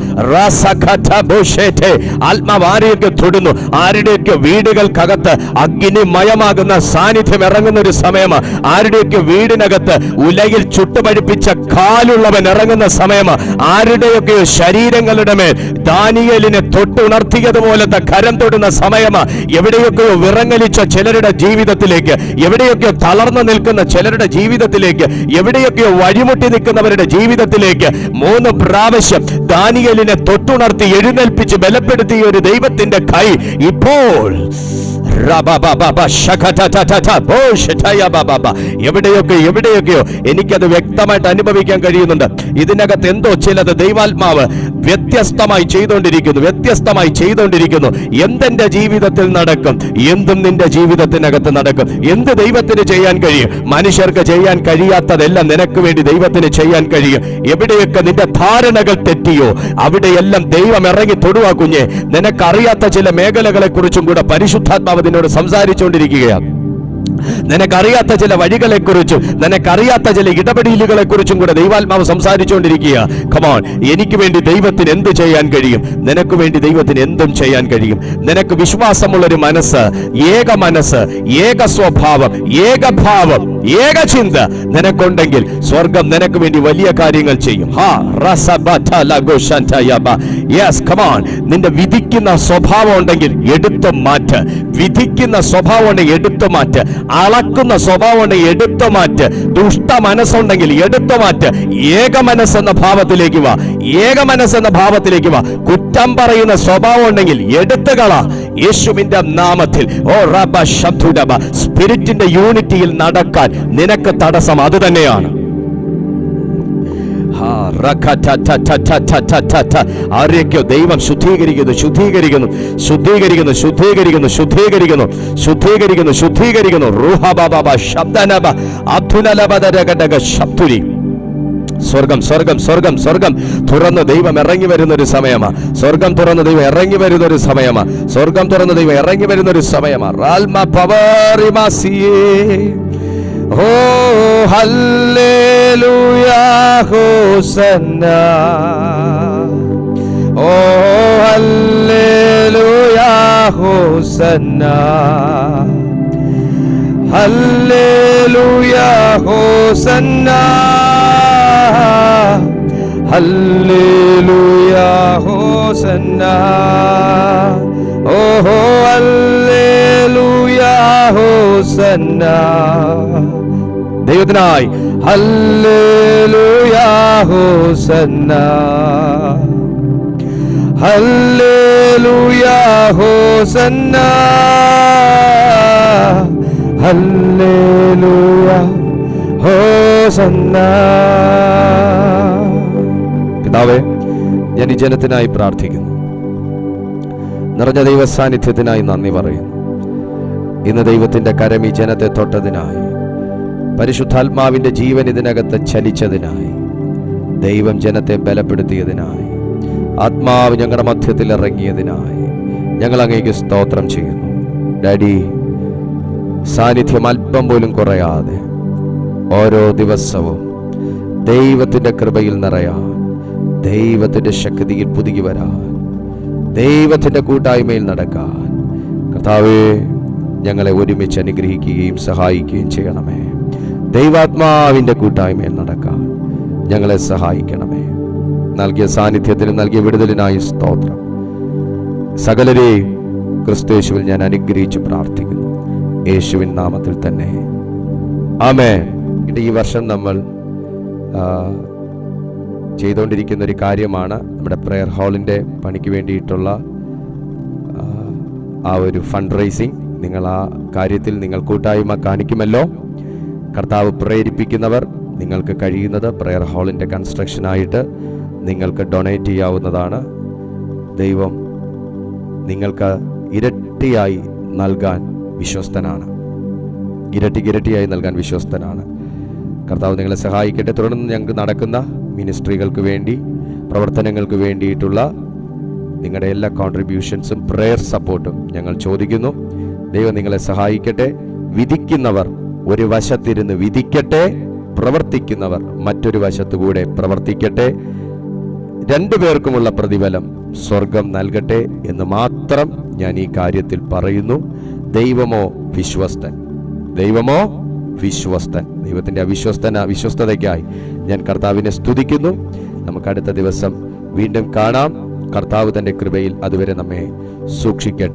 ആത്മാവ് ആരെയൊക്കെ തൊടുന്നു, ആരുടെയൊക്കെ വീടുകൾക്കകത്ത് അഗ്നിമയമാകുന്ന സാന്നിധ്യം ഇറങ്ങുന്ന ഒരു സമയമാണ്. ആരുടെയൊക്കെ വീടിനകത്ത് ഉലയിൽ ചുട്ടുപഴിപ്പിച്ച കാലുള്ള ഇറങ്ങുന്ന സമയമാണ്. ആരുടെയൊക്കെ ശരീരങ്ങളുടെ മേൽ ദാനിയേലിനെ തൊട്ടുണർത്തിയതുപോലത്തെ കരം തൊടുന്ന സമയമാണ്. എവിടെയൊക്കെയോ വിറങ്ങലിച്ച ചിലരുടെ ജീവിതത്തിലേക്ക്, എവിടെയൊക്കെയോ തളർന്നു നിൽക്കുന്ന ചിലരുടെ ജീവിതത്തിലേക്ക്, എവിടെയൊക്കെയോ വഴിമുട്ടി നിൽക്കുന്നവരുടെ ജീവിതത്തിലേക്ക് 3 പ്രാവശ്യം ദാനിയേലിനെ തൊട്ടുണർത്തി എഴുന്നേൽപ്പിച്ച് ബലപ്പെടുത്തിയ ഒരു ദൈവത്തിന്റെ കൈ ഇപ്പോൾ എവിടെയൊക്കെയോ എനിക്കത് വ്യക്തമായിട്ട് അനുഭവിക്കാൻ കഴിയുന്നുണ്ട്. ഇതിനകത്ത് എന്തോ ചിലത് ദൈവാത്മാവ് വ്യത്യസ്തമായി ചെയ്തുകൊണ്ടിരിക്കുന്നു. എന്തെന്റെ ജീവിതത്തിൽ നടക്കും, എന്തും നിന്റെ ജീവിതത്തിനകത്ത് നടക്കും. എന്ത് ദൈവത്തിന് ചെയ്യാൻ കഴിയും? മനുഷ്യർക്ക് ചെയ്യാൻ കഴിയാത്തതെല്ലാം നിനക്ക് വേണ്ടി ദൈവത്തിന് ചെയ്യാൻ കഴിയും. എവിടെയൊക്കെ നിന്റെ ധാരണകൾ തെറ്റിയോ അവിടെയെല്ലാം ദൈവം ഇറങ്ങി തൊടുവാ കുഞ്ഞെ. നിനക്കറിയാത്ത ചില മേഖലകളെ കുറിച്ചും കൂടെ പരിശുദ്ധാത്മാവ് നിന്നോട് സംസാരിച്ചുകൊണ്ടിരിക്കുകയാണ്. നിനക്കറിയാത്ത ചില വഴികളെക്കുറിച്ചും നിനക്കറിയാത്ത ചില ഇടപെടലുകളെ കുറിച്ചും കൂടെ ദൈവാത്മാവ് സംസാരിച്ചുകൊണ്ടിരിക്കുക. കമോൺ, എനിക്ക് വേണ്ടി ദൈവത്തിന് എന്ത് ചെയ്യാൻ കഴിയും? നിനക്ക് വേണ്ടി ദൈവത്തിന് എന്തും ചെയ്യാൻ കഴിയും. നിനക്ക് വിശ്വാസമുള്ളൊരു മനസ്സ്, ഏക മനസ്സ്, ഏക സ്വഭാവം, ഏകഭാവം, ഏക ചിന്ത നിനക്കുണ്ടെങ്കിൽ സ്വർഗം നിനക്ക് വേണ്ടി വലിയ കാര്യങ്ങൾ ചെയ്യും. നിന്റെ വിധിക്കുന്ന സ്വഭാവം ഉണ്ടെങ്കിൽ എടുത്തു മാറ്റ്. വിധിക്കുന്ന സ്വഭാവം ഉണ്ടെങ്കിൽ എടുത്തു മാറ്റ്. അളക്കുന്ന സ്വഭാവം ഉണ്ടെങ്കിൽ എടുത്തു മാറ്റ്. ദുഷ്ട മനസ്സുണ്ടെങ്കിൽ എടുത്തു മാറ്റ്. ഏക മനസ്സെന്ന ഭാവത്തിലേക്ക് വാ. കുറ്റം പറയുന്ന സ്വഭാവം ഉണ്ടെങ്കിൽ എടുത്തുകള യേശുവിന്റെ നാമത്തിൽ. ഓ റബ ശബ്ദുഡബ, സ്പിരിറ്റിന്റെ യൂണിറ്റിയിൽ നടക്കാൻ നിനക്ക് തടസ്സം അത് തന്നെയാണ്. ആരെയൊക്കെയോ ദൈവം ശുദ്ധീകരിക്കുന്നു. സ്വർഗം തുറന്ന് ദൈവം ഇറങ്ങി വരുന്ന ഒരു സമയമാ. സ്വർഗം തുറന്ന് ദൈവം ഇറങ്ങി വരുന്ന ഒരു സമയമാ. Oh hallelujah hosanna, oh hallelujah hosanna, hallelujah hosanna, hallelujah hosanna, oh hallelujah hosanna. ദൈവത്തിനായി hallelujah hosanna, hallelujah hosanna, hallelujah hosanna. പിതാവേ, ഞാൻ ഈ ജനത്തിനായി പ്രാർത്ഥിക്കുന്നു. നിറഞ്ഞ ദൈവ സാന്നിധ്യത്തിനായി നന്ദി പറയുന്നു. ഇന്ന് ദൈവത്തിന്റെ കരം ഈ ജനത്തെ തൊട്ടതിനായി, പരിശുദ്ധാത്മാവിന്റെ ജീവൻ ഇതിനകത്ത് ചലിച്ചതിനായി, ദൈവം ജനത്തെ ബലപ്പെടുത്തിയതിനായി, ആത്മാവ് ഞങ്ങളുടെ മധ്യത്തിൽ ഇറങ്ങിയതിനായി ഞങ്ങൾ അങ്ങേക്ക് സ്തോത്രം ചെയ്യുന്നു. ഡാഡി, സാന്നിധ്യം അല്പം പോലും കുറയാതെ ഓരോ ദിവസവും ദൈവത്തിന്റെ കൃപയിൽ നിറയാൻ, ദൈവത്തിന്റെ ശക്തിയിൽ പുതുകി വരാൻ, ദൈവത്തിന്റെ കൂട്ടായ്മയിൽ നടക്കാൻ കർത്താവേ ഞങ്ങളെ ഒരുമിച്ച് അനുഗ്രഹിക്കുകയും സഹായിക്കുകയും ചെയ്യണമേ. ദൈവാത്മാവിന്റെ കൂട്ടായ്മയിൽ നടക്കാൻ ഞങ്ങളെ സഹായിക്കണമേ. നൽകിയ സാന്നിധ്യത്തിനും നൽകിയ വിടുതലിനായി സ്തോത്രം. സകലരെയും ക്രിസ്തുയേശുവിൽ ഞാൻ അനുഗ്രഹിച്ച് പ്രാർത്ഥിക്കുന്നു, യേശുവിൻ നാമത്തിൽ തന്നെ ആമേൻ. ഈ വർഷം നമ്മൾ ചെയ്തുകൊണ്ടിരിക്കുന്ന ഒരു കാര്യമാണ് നമ്മുടെ പ്രെയർ ഹാളിൻ്റെ പണിക്ക് വേണ്ടിയിട്ടുള്ള ആ ഒരു ഫണ്ട് റൈസിങ്. നിങ്ങൾ ആ കാര്യത്തിൽ നിങ്ങൾ കൂട്ടായ്മ കാണിക്കുമല്ലോ. കർത്താവ് പ്രേരിപ്പിക്കുന്നവർ നിങ്ങൾക്ക് കഴിയുന്നത് പ്രെയർ ഹാളിൻ്റെ കൺസ്ട്രക്ഷനായിട്ട് നിങ്ങൾക്ക് ഡൊണേറ്റ് ചെയ്യാവുന്നതാണ്. ദൈവം നിങ്ങൾക്ക് ഇരട്ടിയായി നൽകാൻ വിശ്വസ്തനാണ്. ഇരട്ടിയായി നൽകാൻ വിശ്വസ്തനാണ്. കർത്താവ് നിങ്ങളെ സഹായിക്കട്ടെ. തുടർന്ന് ഞങ്ങൾക്ക് നടക്കുന്ന മിനിസ്ട്രികൾക്ക് വേണ്ടി, പ്രവർത്തനങ്ങൾക്ക് വേണ്ടിയിട്ടുള്ള നിങ്ങളുടെ എല്ലാ കോൺട്രിബ്യൂഷൻസും പ്രെയർ സപ്പോർട്ടും ഞങ്ങൾ ചോദിക്കുന്നു. ദൈവം നിങ്ങളെ സഹായിക്കട്ടെ. വിധിക്കുന്നവർ ഒരു വശത്തിരുന്ന് വിധിക്കട്ടെ, പ്രവർത്തിക്കുന്നവർ മറ്റൊരു വശത്തുകൂടെ പ്രവർത്തിക്കട്ടെ. രണ്ടുപേർക്കുമുള്ള പ്രതിഫലം സ്വർഗം നൽകട്ടെ എന്ന് മാത്രം ഞാൻ ഈ കാര്യത്തിൽ പറയുന്നു. ദൈവമോ വിശ്വസ്തൻ. ദൈവത്തിന്റെ വിശ്വസ്തതയ്ക്കായി ഞാൻ കർത്താവിനെ സ്തുതിക്കുന്നു. നമുക്ക് അടുത്ത ദിവസം വീണ്ടും കാണാം. കർത്താവ് തന്റെ കൃപയിൽ അതുവരെ നമ്മെ സൂക്ഷിക്കട്ടെ.